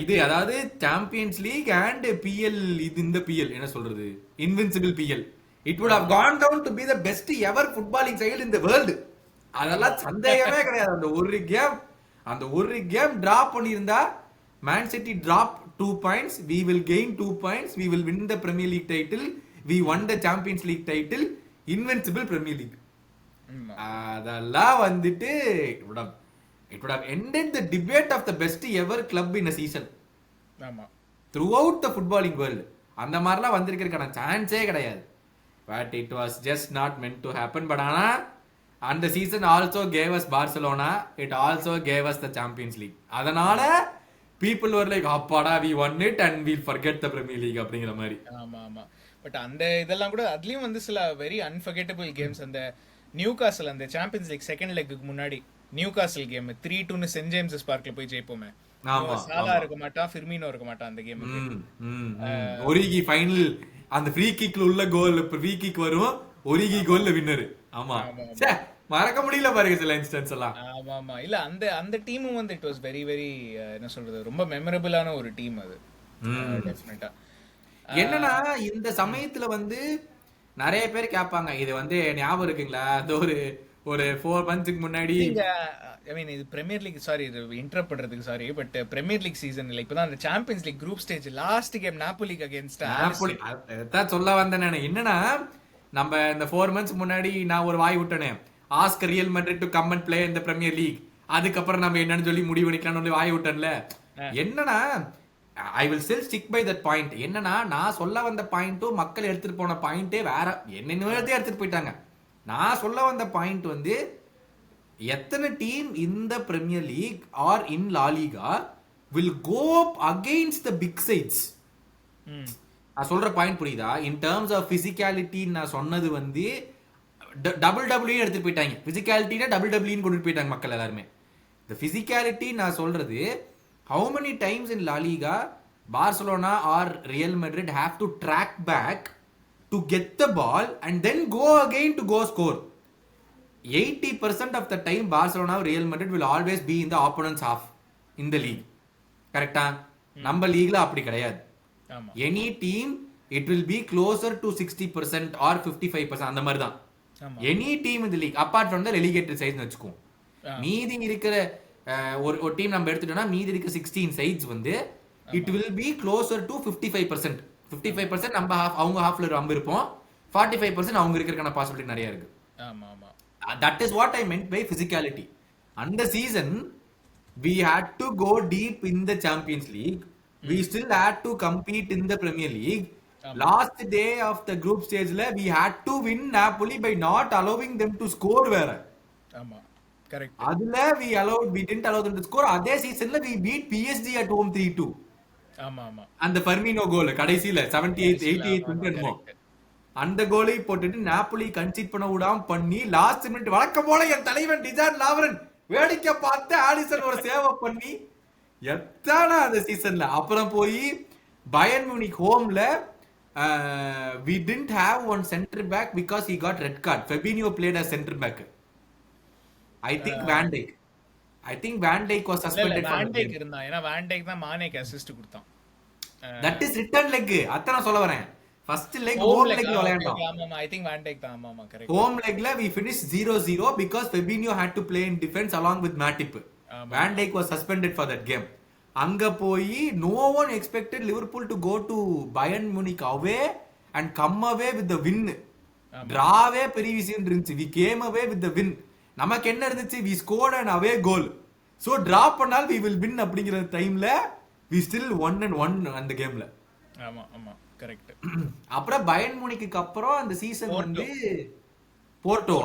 இது அதாவது சாம்பியன்ஸ் லீக் அண்ட் பிஎல், இது இந்த பிஎல் என்ன சொல்றது, invincible PL, it would have gone down to be the best ever footballing side in the world. அதெல்லாம் சந்தேகமே கிடையாது. அந்த ஒரு கேம் டிராப் பண்ணியிருந்தா, Man City drop 2 points, we will gain 2 points, we will win the Premier League title, we won the Champions League title, invincible Premier League. அதெல்லாம் வந்துட்டு it would have ended the debate of the best ever club in a season. ஆமா, throughout the footballing world. அந்த மாதிரிலாம் வந்திருக்கிறதுக்கான சான்ஸே கிடையாது. But it was just not meant to happen. But ஆனா அந்த season also gave us Barcelona, it also gave us the Champions League. அதனால people were like, அப்பாடா we won it and we'll forget the Premier League அப்படிங்கிற மாதிரி. ஆமா ஆமா. But அந்த இதெல்லாம் கூட அதுலயும் வந்து சில வெரி அன்ஃபர்கெட்டபிள் கேம்ஸ். அந்த நியூ காசல் அந்த சாம்பியன்ஸ் லீக் செகண்ட் லெக்குக்கு முன்னாடி Newcastle game 3-2 St James பார்க்ல போய் ஜெயிப்போமே. சாலா இருக்க மாட்டான், ஃபிர்மினோ இருக்க மாட்டான் அந்த கேமுக்கு. ஒரிகி ஃபைனல் அந்த ஃப்ரீ கிக்ல உள்ள கோல், ஃப்ரீ கிக் வரும், ஒரிகி கோல்ல வின்னர். ஆமா, மறக்க முடியல பாருங்க சில இன்ஸ்டன்ஸ் எல்லாம். ஆமா ஆமா. இல்ல அந்த அந்த டீமும் வந்து இட் வாஸ் வெரி வெரி என்ன சொல்றது, ரொம்ப மெமரபிளான ஒரு டீம் அது. டெஃபினட்டா. என்னன்னா இந்த சமயத்துல வந்து நிறைய பேர் கேட்பாங்க, இது வந்து ஞாபகம் இருக்குங்களா, அது ஒரு 4 months முன்னாடி, ஐ மீன் இது பிரீமியர் லீக், சாரி இது இன்டரப்ட் பண்றதுக்கு சாரி, பட் பிரீமியர் லீக் சீசன்ல இப்பதான் அந்த Champions League group stage last game நாப்போலிக்கு அகைன்ஸ்ட் நாப்போலி, அதான் சொல்ல வந்தேன் நான். என்னன்னா நம்ம இந்த 4 months முன்னாடி நான் ஒரு வாய் விட்டனே, ask Real Madrid to come and play இந்த பிரீமியர் லீக், அதுக்கப்புறம் நம்ம என்னன்னு சொல்லி முடிவு பண்ணிக்கலாம்னு வாய் விட்டேன்ல. என்னன்னா I will still stick by that point. என்னன்னா நான் சொல்ல வந்த பாயிண்ட்டும் மக்கள் எடுத்துட்டு போன பாயிண்டே வேற, என்னென்ன எடுத்துட்டு போயிட்டாங்க. நான் சொல்ல வந்த பாயிண்ட் வந்து எத்தனை டீம் இந்த Premier League or in La Liga will go up against the big sides. நான் சொல்ற பாயிண்ட் புரியுதா? இன் டர்ம்ஸ் ஆஃப் பிசிக்காலிட்டி நான் சொன்னது வந்து டபிள்யூ எடுத்துட்டு போயிட்டாங்க. பிசிக்காலிட்டினா டபிள்யூன்னு கொண்டு போயிட்டாங்க மக்கள் எல்லாருமே. இந்த பிசிக்காலிட்டி நான் சொல்றது, how many times in La Liga Barcelona or Real Madrid have to track back to get the ball and then go again to go score. 80% of the time Barcelona or Real Madrid will always be in the opponent's half in the league. கரெக்டா? நம்ம லீக்ல அப்படி கிடையாது. Any team it will be closer to 60% or 55% அந்த மாதிரி தான். Any team in the league apart from the relegated sides வெச்சுக்கோ. மீதி இருக்கிற ஒரு டீம் நம்ம எடுத்துட்டோம்னா மீதி இருக்கிற 16 sides வந்து it will be closer to 55%. 55% நம்ம அவங்க ஹாஃப்ல நம்ம இருப்போம், 45% அவங்க இருக்கிறதுக்கான பாசிபிலிட்டி நிறைய இருக்கு. ஆமா ஆமா. That is what I meant by physicality. And the season we had to go deep in the Champions League. We still had to compete in the Premier League. Last day of the group stage la we had to win Napoli by not allowing them to score வேற. ஆமா correct. அதுல we didn't allow them to score. அதே சீசன்ல we beat PSG at home 3-2. ஆமா ஆமா. அந்த Firmino கோல் கடைசில 78th 88th என்னமோ அந்த கோலை போட்டுட்டு நாப்போலி கன்சீட் பண்ண விடாம பண்ணி லாஸ்ட் மினிட் வழக்கம் போல என் தலைவன் டிஜான் லாவரன் வேடிக்கை பார்த்து ஆலிசன் ஒரு சேவ் பண்ணி எத்தானா அந்த சீசன்ல. அப்புறம் போய் பயர்ன் மியூனிக் ஹோம்ல we didn't have one center back because he got red card. Fabinho played as center back. I think Van Dijk was suspended for Van Dijk இருந்தா, ஏனா Van Dijk தான் மானேக்கு அசிஸ்ட் கொடுத்தான். That is return leg. அத சொல்ல வரேன். First leg home leg விளையாண்டோம். ஆமா I think Van Dijk தான். ஆமா correct. Home leg la we finished 0-0 because Fabinho had to play in defense along with Matip. Van Dijk was suspended for that game. அங்க போய் no one expected Liverpool to go to Bayern Munich away and come away with the win. Drawவே பெரிய விஷயம் இருந்துச்சு. We came away with the win. நமக்கு என்ன இருந்துச்சு? We scored an away goal. So drop பண்ணால் we will win அப்படிங்கிற டைம்ல we still won அந்த கேம்ல. ஆமா ஆமா கரெக்ட். அப்புறம் பயர்ன் மூனிக்கு அப்புறம் அந்த சீசன் வந்து போர்ட்டோ.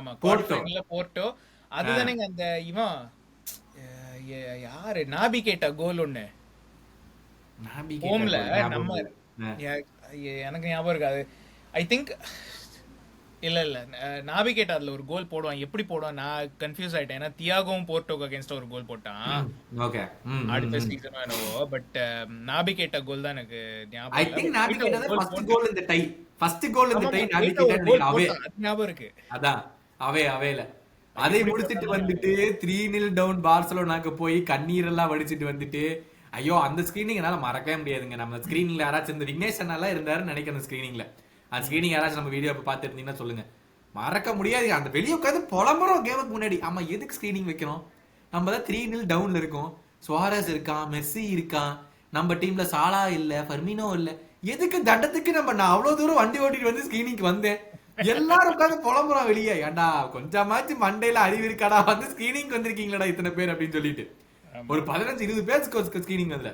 ஆமா குவார்டர்ல போர்ட்டோ. அதுதானே அந்த இவன் யாரு நாபி கேட்ட கோல் ஒண்ணு ஹோம்ல நம்ம எனக்கு ஞாபகம் இருக்காது. ஐ திங்க் இல்ல நாபி கேட்ட அதுல ஒரு கோல் போடுவான். எப்படி போடுவான் நான் கன்ஃபியூஸ் ஆயிட்டேன். ஏன்னா தியாகோவும் போர்ட்டோக்கு அகைன்ஸ்ட் ஒரு கோல் போட்டான். ஓகே அடுத்த சீசன் என்னவோ. பட் நாபி கேட்ட கோல் தான் எனக்கு ஞாபகம். ஐ திங்க் நாபி கேட்ட ஃபர்ஸ்ட் கோல் இந்த டை நாபி கேட்ட அவே ஞாபகம் இருக்கு. அதான் அவேல அதை முடிச்சிட்டு வந்துட்டு 3-0 டவுன் பார்சலோனாக்கு போய் கண்ணீர் எல்லாம் வடிச்சிட்டு வந்துட்டு ஐயோ அந்த ஸ்கிரீனிங் என்னால மறக்கவே முடியாதுங்க. நம்ம ஸ்கிரீனிங்ல யாராச்சும் இந்த விக்னேஷ் அண்ணாலாம் இருந்தாருன்னு நினைக்கிறேன் அந்த ஸ்கிரீனிங்ல. அந்த ஸ்கிரீனிங் யாராச்சும் நம்ம வீடியோ பார்த்துருந்தீங்கன்னா சொல்லுங்க. மறக்க முடியாது. அந்த வெளியே உட்காந்து புலம்புறோம் கேமுக்கு முன்னாடி. ஆமா எதுக்கு ஸ்கிரீனிங் வைக்கிறோம்? நம்ம தான் 3-0 டவுன்ல இருக்கோம். சுவாரஸ் இருக்கான், மெஸ்ஸி இருக்கான், நம்ம டீம்ல சாலா இல்ல, ஃபர்மினோ இல்ல. எதுக்கு தண்டத்துக்கு நான் அவ்வளவு தூரம் வண்டி ஓட்டிட்டு வந்து ஸ்கிரீனிங்க்கு வந்தேன்? எல்லாரும் உட்காந்து புலம்புறோம் வெளியே. ஏன்டா கொஞ்சமாச்சும் மண்டையில அறிவு இருக்காடா, வந்து ஸ்கிரீனிங் வந்திருக்கீங்களா இத்தனை பேர் அப்படின்னு சொல்லிட்டு. ஒரு 15-20 பேருக்கு ஸ்கிரீனிங் அதுல.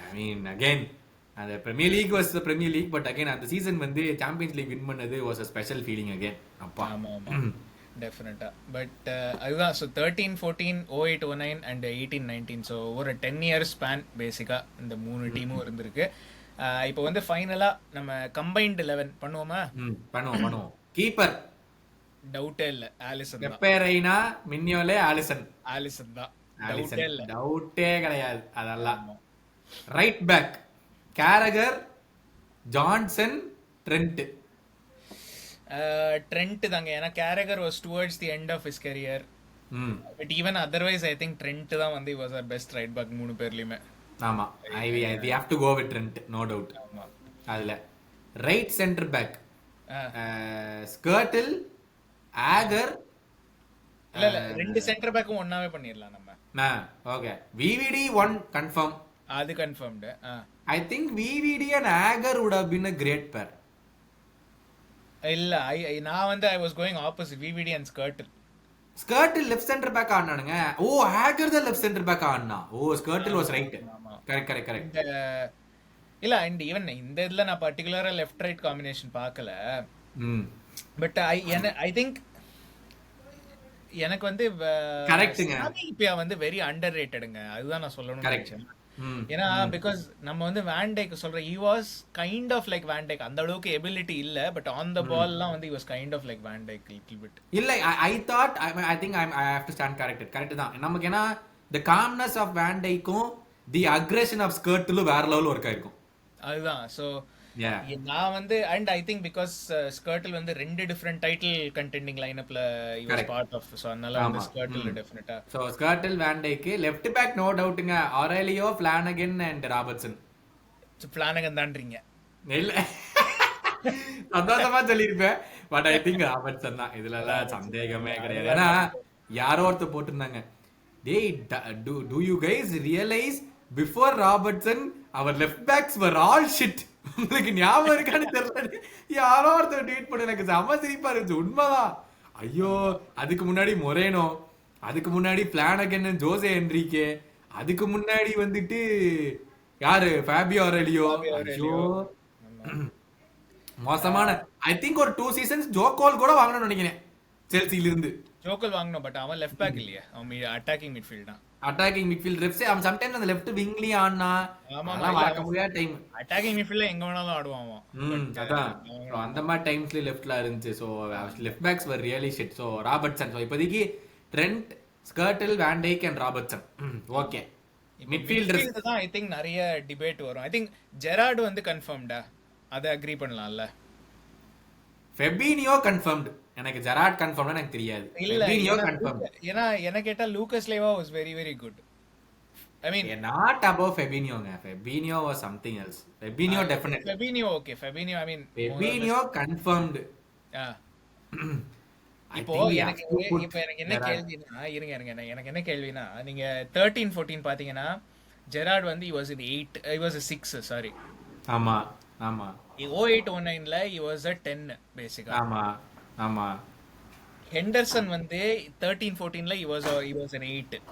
ஐ மீன் அகைன் அந்த Premier League was the Premier League, but again அந்த சீசன் வந்து சாம்பியன்ஸ் லீக் வின் பண்ணது was a special feeling again. அப்பா ஆமா ஆமா டெஃபினட்டா. பட் அதுதான். ஸோ 13-14, 08-09 அண்ட் 18-19, ஸோ ஒரு 10 இயர்ஸ் ஸ்பேன் பேசிக்கா இந்த 3 டீமும் இருந்திருக்கு. இப்போ வந்து ஃபைனலா நம்ம கம்பைன்ட் 11 பண்ணுவோமா? பண்ணுவோம். கீப்பர் டவுட்டே இல்ல, ஆலிசன் தான். பெப்பேரைனா மின்யோலே ஆலிசன். ஆலிசன் தான், ஆலிசன் டவுட்டே இல்ல. டவுட்டே கிடையாது அதெல்லாம். Right back Carragher, Johnson, Trent. Trent தாங்க, ஏன்னா Carragher was towards the end of his career. But even otherwise I think Trent தான் வந்து was our best right back 3 பேர்லயுமே. ஆமா, we have to go with Trent, no doubt. ஆமா. அதுல right centre back Skrtel, Agger. இல்ல இல்ல, ரெண்டு centre பேக்கும் ஒண்ணாவே பண்ணிரலாம் நம்ம. Okay, VVD 1 confirm. அது confirmed. I think VVD and Agar would have been a great pair. இல்ல, நான் வந்து I was going opposite, VVD and Skrtel. Skrtel left centre back ஆடுனானுங்க. ஓ, ஆகர் தான் லெஃப்ட் சென்டர் பேக் ஆடுனா. ஓ, ஸ்கர்ட்டில் வாஸ் ரைட். கரெக்ட். இல்ல, and even இந்த இதுல நான் பர்టిక్యులரா லெஃப்ட் ரைட் காம்பினேஷன் பார்க்கல. பட் ஐ திங்க் எனக்கு வந்து கரெக்ட்டுங்க. இப்போ வந்து வெரி அண்டர் ரேட்டடுங்க, அதுதான் நான் சொல்லணும்னு நினைச்சேன். ஏன்னா பிகாஸ் நம்ம வந்து வேண்டைக்கு சொல்றோம், he was kind of like Van Dijk. அந்த அளவுக்கு எபிலிட்டி இல்ல, பட் ஆன் த பால்லாம் வந்து he was kind of like Van Dijk little bit. இல்ல, I thought, I think I have to stand corrected. Correct தான். நமக்கு ஏன்னா the calmness of Van Dijkum, the aggression of Skirtle வேற level work ஆயிருக்கும். அதுதான். So நான் வந்து and I think because Skrtel வந்து 2 டிஃபரெண்ட் டைட்டில் கண்டெண்டிங் லைனப்ல he was part of, so அதனால வந்து ஸ்கர்ட்டில் டெஃபினட்டா. So Skrtel, Van Dijk. Left back no டவுட்ங்க, Aurelio, Flanagan and Robertson. Flanagan தான்றீங்க? இல்ல, சந்தோஷமா சொல்லிருப்பேன், பட் ஐ திங்க் ராபர்ட்சன் தான். இதுல எல்லாம் சந்தேகமே கிடையாது. ஏன்னா யாரோ ஒருத்தர் போட்டிருந்தாங்க, டேய் do you guys realize before Robertson our left backs were all shit. உங்களுக்கு ஞாபகம் இருக்கான்னு தெரியல, யாரோ ஒருத்தர் ட்வீட் பண்ண, எனக்கு செம சிரிப்பா இருந்துச்சு. உண்மைதான். ஐயோ, அதுக்கு முன்னாடி மொரேனோ, அதுக்கு முன்னாடி பிளானகன், ஜோசே என்ரிகே, அதுக்கு முன்னாடி வந்துட்டு யாரு, ஃபேபியோ ஆரேலியோ. ஐயோ மோசமான. ஐ திங்க் ஒரு 2 சீசன்ஸ் ஜோகோல் கூட வாங்கணும்னு நினைக்கிறேன் செல்சில இருந்து. ஜோகோல் வாங்கணும், பட் அவன் லெஃப்ட் பேக் இல்லையா, அவன் அட்டாக்கிங் மிட்ஃபீல்ட் தான். Attacking midfield reps. அவன் சம்டைம்ஸ் அந்த லெஃப்ட் விங்லயே ஆடுனா, அதெல்லாம் மறக்க முடியாத டைம். அட்டாக்கிங் மிட்ஃபீல்ட்ல எங்க வேணாலும் ஆடுவான் அவன். அதான் அந்த மாதிரி டைம்ஸ்ல லெஃப்ட்ல இருந்துச்சு. So left backs were really shit. So Robertson. So இப்போதைக்கு Trent, Skrtel, Van Dijk and Robertson. Okay, midfielders தான் ஐ திங்க் நிறைய டிபேட் வரும். ஐ திங்க் ஜெரார்டு வந்து கன்ஃபர்ம்டா, அதை அக்ரி பண்ணலாம்ல. ஃபெபினியோ கன்ஃபர்ம்டு. எனக்கு ஜெரார்ட் கன்ஃபர்ம்னா எனக்கு தெரியாது. Fabinho confirmed. ஏன்னா எனக்கு கேட்டா Lucas Leiva was very very good. I mean, not above Fabinho. Fabinho was something else. Fabinho definitely. Fabinho okay. Fabinho I mean. Fabinho confirmed. இப்போ எனக்கு என்ன கேள்வினா, எனக்கு என்ன கேள்வினா, நீங்க 13-14 பாத்தீங்கன்னா ஜெரார்ட் வந்து he was in 8, he was a 6, sorry. ஆமா 08-09ல he was a 10 பேசிக்கா. ஆமா ஹெண்டர்சன் வந்து 13-14ல he was an 8.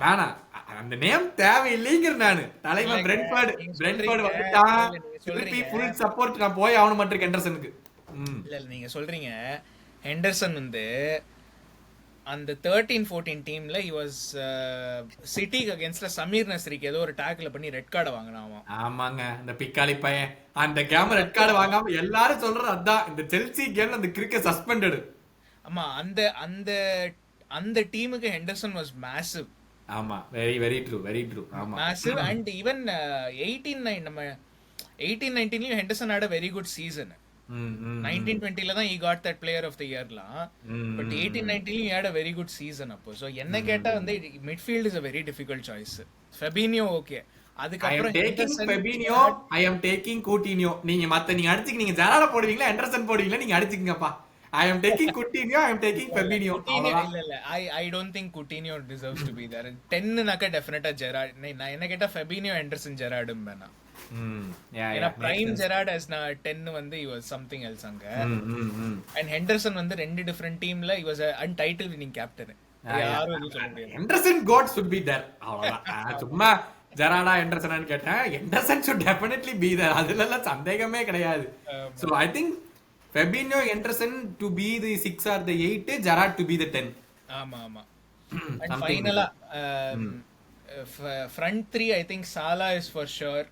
நானா அந்த நேம் தேவையில்லைங்கிற நானு. தலைமை பிரெண்ட்ஃபோர்ட் வந்துட்டான், திருப்பி ஃபுல் சப்போர்ட் நான் போய் ஆகணும் மட்டும் ஹெண்டர்சனுக்கு. இல்ல நீங்க சொல்றீங்க ஹெண்டர்சன் வந்து அந்த 13-14 டீம்ல he was சிட்டிக்கு அகைன்ஸ்ட்ல சமீர் நஸ்ரிக்கு ஏதோ ஒரு டாக்கில் பண்ணி ரெட் கார்டு வாங்கினான். ஆமாங்க, அந்த பிக்காலி பையன் அந்த கேம் ரெட் கார்டு வாங்காம எல்லாரும் சொல்றது அதான். இந்த செல்சி கேம்ல அந்த கிரிக்கெட் சஸ்பெண்டட். ஆமா, அந்த டீமுக்கு ஹெண்டர்சன் வாஸ் மேசிவ். ஆமா, வெரி ட்ரூ. ஆமா, மேசிவ். அண்ட் ஈவன் 18-19 நம்ம 18-19லயும் Henderson had a very good season. ம், ம், 1920 தான் he got that player of the yearலாம். ம், பட் ம், 18-19 he had a very good season அப்போ. ஸோ என்ன கேட்டா வந்து midfield is a very difficult choice. Fabinho okay, I am அதுக்கப்புறம் taking Henderson, Fabinho, I am taking Coutinho. நீங்க அடிச்சுக்க, நீங்க ஜெராட போடுவீங்களா ஹெண்டர்சன் போடுவீங்களா, நீங்க அடிச்சுக்கங்கப்பா. I am taking Coutinho, I am taking Fabinho. Coutinho அவ்வளவுதான். இல்ல I don't think Coutinho deserves to be there. 10னாக்க டெஃபினட்டா ஜெரார்ட். நான் என்ன கேட்டா ஃபெபினியோ ஹெண்டர்சன் ஜெரார்டும் வேணாம். ம், யா, ஏன்னா yeah, prime makes sense. Gerrard as 10 வந்து he was something else அங்க. ம், ம், ம். அண்ட் ஹெண்டர்சன் வந்து ரெண்டு டிஃபரெண்ட் டீம்ல he was a untitled winning captain. யாரும் எதுவும் சொல்ல முடியாது. ஹெண்டர்சன் கோட் should be there. அவ்வளவுதான். சும்மா ஜெராடா ஹெண்டர்சனான்னு கேட்டேன். Henderson should definitely be there. அதுல எல்லாம் சந்தேகமே கிடையாது. So I think Fabinho, Henderson to be the 6 or the 8, Gerrard to be the 10. ஆமா ஆமா. அண்ட் Something ஃபைனலா front 3 I think Salah is for sure.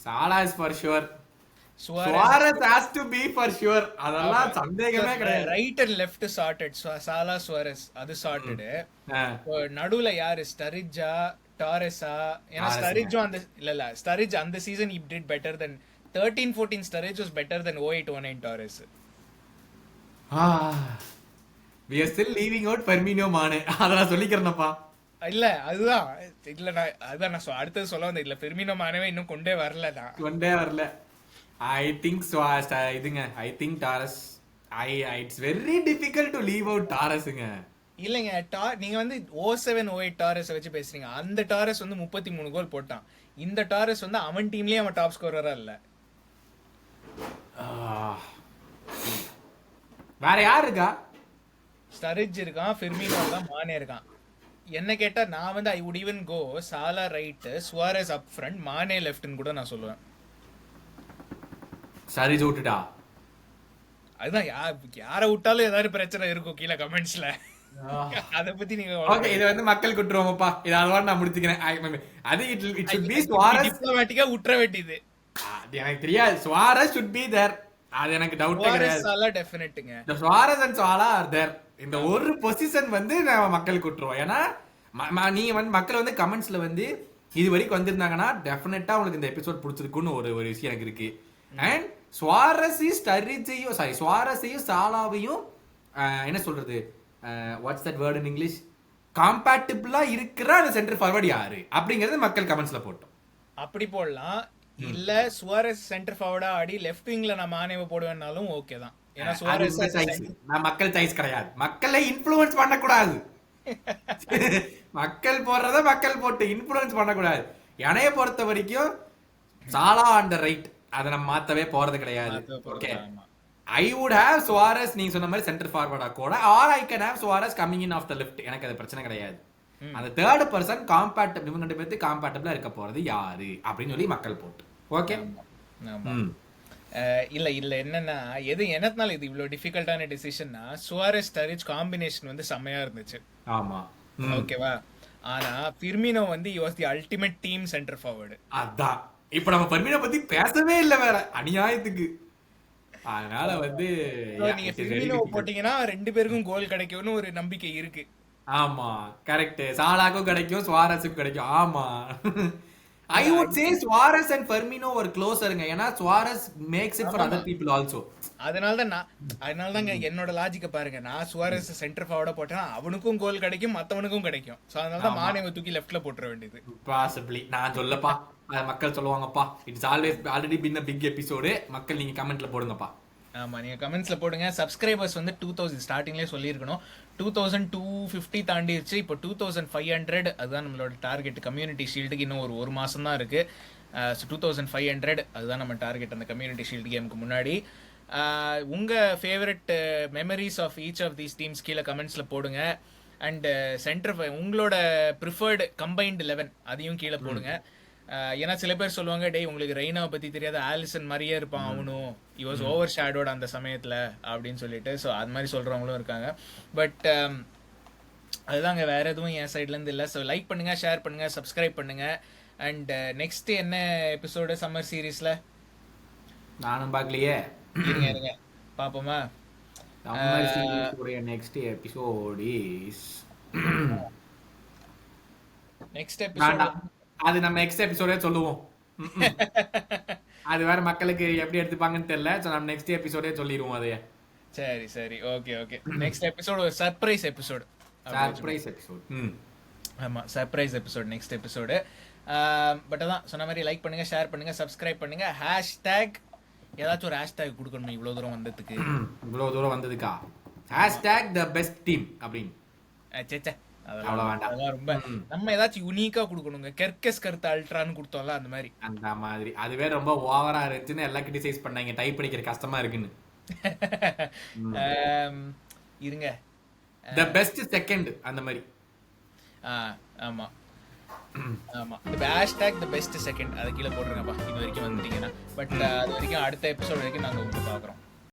Salah is for sure. Suarez Suarez has to be for sure. அதெல்லாம் சந்தேகமே கிடையாது. Right and left sorted. Salah Suarez அது sorted. ஆ, நடுவுல யாரு ஸ்டரிஜா டாரெஸா? ஏன்னா டாரெஸ். ஸ்டரிஜோ அந்த இல்ல ஸ்டரிஜ் அந்த season he did better than 13-14 ஸ்டரிஜ் was better than 08-09 டாரெஸ். we are still leaving out Firmino, Mane. அதெல்லாம் சொல்லிக்கிறேனப்பா. இல்ல அதுதான் இல்ல நான் அதான் நான் அடுத்தது சொல்ல வந்தேன். இல்ல ஃபெர்மினோ மானவே இன்னும் கொண்டே வரல தான். கொண்டே வரல. I think இதுங்க, I think Torres. It's very difficult to leave out Torresங்க. இல்லைங்க, நீங்க வந்து 07-08 டாரஸ் வச்சு பேசுறீங்க. அந்த டாரஸ் வந்து 33 கோல் போட்டான். இந்த டாரஸ் வந்து அவன் டீம்லயே அவன் டாப் ஸ்கோரரா இல்ல. வேற யார் இருக்கா? ஸ்டரிஜ் இருக்கான், ஃபெர்மினோ இருக்கான், மானே இருக்கான். என்ன கேட்டா நான் வந்து I would even go Salah right, Suarez up front, Mane லெஃப்ட்னு கூட நான் சொல்லுவேன். சரி விட்டுட்டா. அதுதான் யாரை விட்டாலும் ஏதாவது பிரச்சனை இருக்கும் கீழே கமெண்ட்ஸ்ல. அத பத்தி நீங்க ஓகே, இது வந்து மக்கள் குட்டுருவோம்ப்பா. இது அதோட நான் முடிச்சுக்கிறேன். அது it should be Suarez. டிப்ளமேட்டிக்கா உட்ற வேண்டியது. அது எனக்கு தெரியாது. Suarez should be there. அது எனக்கு டவுட்டே கிடையாது. சுவாரஸ் சாலா டெஃபினட்டுங்க. The Suarez and Salah are there. இந்த ஒரு பொசிஷன் வந்து நம்ம மக்கள் குட்டுருவோம். ஏன்னா நீங்க வந்து மக்கள் வந்து கமெண்ட்ஸ்ல வந்து இது வரைக்கும் வந்திருந்தாங்கன்னா டெஃபினட்டா உங்களுக்கு இந்த எபிசோட் பிடிச்சிருக்குன்னு ஒரு விஷயம் எனக்கு இருக்கு. அண்ட் சுவாரஸையும் சாலாவையும் என்ன சொல்றது, what's that word in English, காம்பேட்டிபிளா இருக்கிற அந்த சென்டர் ஃபார்வர்ட் யாரு அப்படிங்கறது மக்கள் கமெண்ட்ஸ்ல போட்டோம். அப்படி போடலாம். இல்ல சுவாரஸ் சென்டர் ஃபார்வர்டா ஆடி லெஃப்ட் விங்ல நான் மானேவ போடுவேன்னாலும் ஓகே தான். ஏன்னா சுவாரஸ் நான் மக்கள் சாய்ஸ் கிடையாது. மக்களை இன்ஃப்ளூயன்ஸ் பண்ணக்கூடாது. மக்கள் போடுறத மக்கள் போட்டு இன்ஃப்ளூயன்ஸ் பண்ணக்கூடாது. என்னைய பொறுத்த வரைக்கும் சாலா ஆன் த ரைட், அதை நம்ம மாத்தவே போறது கிடையாது. Okay, I would have Suarez நீங்க சொன்ன மாதிரி சென்டர் ஃபார்வர்டா கூட, or I can have Suarez coming in off the left. எனக்கு அது பிரச்சனை கிடையாது. அந்த தேர்ட் பர்சன் காம்பேட்டபிள், இவங்க ரெண்டு பேருக்கு காம்பேட்டபிளா இருக்க போறது யாரு அப்படின்னு சொல்லி மக்கள் போட்டு. ஓகே, இல்ல இல்ல என்னன்னா எது என்னத்தினால இது இவ்வளவு டிஃபிகல்ட்டான டிசிஷன்னா, சுவாரஸ் ஸ்டரிஜ் காம்பினேஷன் வந்து செமையா இருந்துச்சு. ஆமா, ஓகேவா. ஆனா ஃபிர்மினோ வந்து he was the ultimate team center forward. அதான் இப்ப நம்ம ஃபெர்மினோ பத்தி பேசவே இல்ல வேற அநியாயத்துக்கு. அதனால வந்து நீங்க ஃபிர்மினோ போட்டீங்கன்னா ரெண்டு பேருக்கும் கோல் கிடைக்கும்னு ஒரு நம்பிக்கை இருக்கு. ஆமா, கரெக்ட். சாலாக்கும் கிடைக்கும், சுவாரஸுக்கும் கிடைக்கும். ஆமா, I would say Suarez and Firmino were closerங்க. ஏன்னா Suarez makes it for other people also. அதனால தான் என்னோட லாஜிக்க பாருங்க. நான் சுவாரஸ் சென்டர் ஃபார்வர்டா போட்டேன்னா அவனுக்கும் கோல் கிடைக்கும், மத்தவனுக்கும் கிடைக்கும். சோ அதனால தான் மானேவ தூக்கி லெஃப்ட்ல போட்டுற வேண்டியது. Possibly. நான் சொல்லப்பா, மக்கள் சொல்லுவாங்கப்பா. It's always already been a big episode. மக்கள் நீங்க கமெண்ட்ல போடுங்கப்பா. ஆமா, நீங்க கமெண்ட்ஸ்ல போடுங்க. சப்ஸ்கிரைபர்ஸ் வந்து 2000 ஸ்டார்டிங்லயே சொல்லியிருக்கணும். 2250 தாண்டிடுச்சு. இப்போ 2500 அதுதான் நம்மளோட டார்கெட். கம்யூனிட்டி ஷீல்டுக்கு இன்னும் ஒரு மாசம் தான் இருக்கு. 2500 அதுதான் நம்ம டார்கெட் அந்த கம்யூனிட்டி ஷீல்டு கேமுக்கு முன்னாடி. உங்க favourite memories of each of these teams கீழே கமெண்ட்ஸ்ல போடுங்க. அண்ட் சென்டர் உங்களோட ப்ரிஃபர்டு கம்பைன்டு 11 அதையும் கீழே போடுங்க. ஏன்னா சில பேர் சொல்லுவாங்க, டேய் உங்களுக்கு ரெய்னாவை பத்தி தெரியாது, ஆலிசன் மாதிரியே இருப்பான் அவனும், he was overshadowed அந்த சமயத்துல அப்படின்னு சொல்லிட்டு. ஸோ அது மாதிரி சொல்றவங்களும் இருக்காங்க. பட் அதுதாங்க, வேற எதுவும் என் சைட்ல இருந்து இல்லை. ஸோ லைக் பண்ணுங்க, ஷேர் பண்ணுங்க, சப்ஸ்கிரைப் பண்ணுங்க. அண்ட் நெக்ஸ்ட் என்ன எபிசோடு சம்மர் சீரீஸ்ல நானும் பார்க்கலையே, இருங்க பாப்போமா. சம்மர் சீரீஸ் உடைய next episode is next episode அது நம்ம நெக்ஸ்ட் எபிசோடே சொல்லுவோம். அது வேற மக்களுக்கு எப்படி எடுத்துப்பாங்கன்னு தெரியல. ஸோ நம்ம நெக்ஸ்ட் எபிசோடே சொல்லிடுவோம் அதையே. சரி சரி, ஓகே ஓகே. நெக்ஸ்ட் எபிசோடு ஒரு சர்ப்ரைஸ் எபிசோடு. Surprise episode. ஆமாம், surprise episode next episode. But அதான் சொன்ன மாதிரி லைக் பண்ணுங்க, ஷேர் பண்ணுங்க, சப்ஸ்கிரைப் பண்ணுங்க. ஹேஷ்டேக் ஏதாச்சும் ஒரு ஹேஷ்டேக் கொடுக்கணும் இவ்வளோ தூரம் வந்ததுக்கு. இவ்வளோ தூரம் வந்ததுக்கா ஹேஷ்டேக் த பெஸ்ட் டீம் அப்படின்னு. சேச்சே, அவ்வளோ வேண்டாம். அதெல்லாம் ரொம்ப நம்ம ஏதாச்சும் யுனிக்கா கொடுக்கணுங்க. கெர்கஸ் கருத்து அல்ட்ரான்னு கொடுத்தோம்ல அந்த மாதிரி. அந்த மாதிரி அதுவே ரொம்ப ஓவரா இருந்துச்சுன்னு எல்லாம் கிரிட்டிசைஸ் பண்ணாங்க, டைப் படிக்கிற கஷ்டமா இருக்குன்னு. இருங்க, த பெஸ்ட் செகண்ட் அந்த மாதிரி. ஆமா ஆமா, இந்த ஹேஷ்டேக் த பெஸ்ட் செகண்ட் அதை கீழே போட்டுருங்கப்பா இது வரைக்கும் வந்துட்டீங்கன்னா. பட் அது வரைக்கும் அடுத்த எபிசோட் வரைக்கும் நாங்கள் உங்களுக்கு பார்க்குறோம்.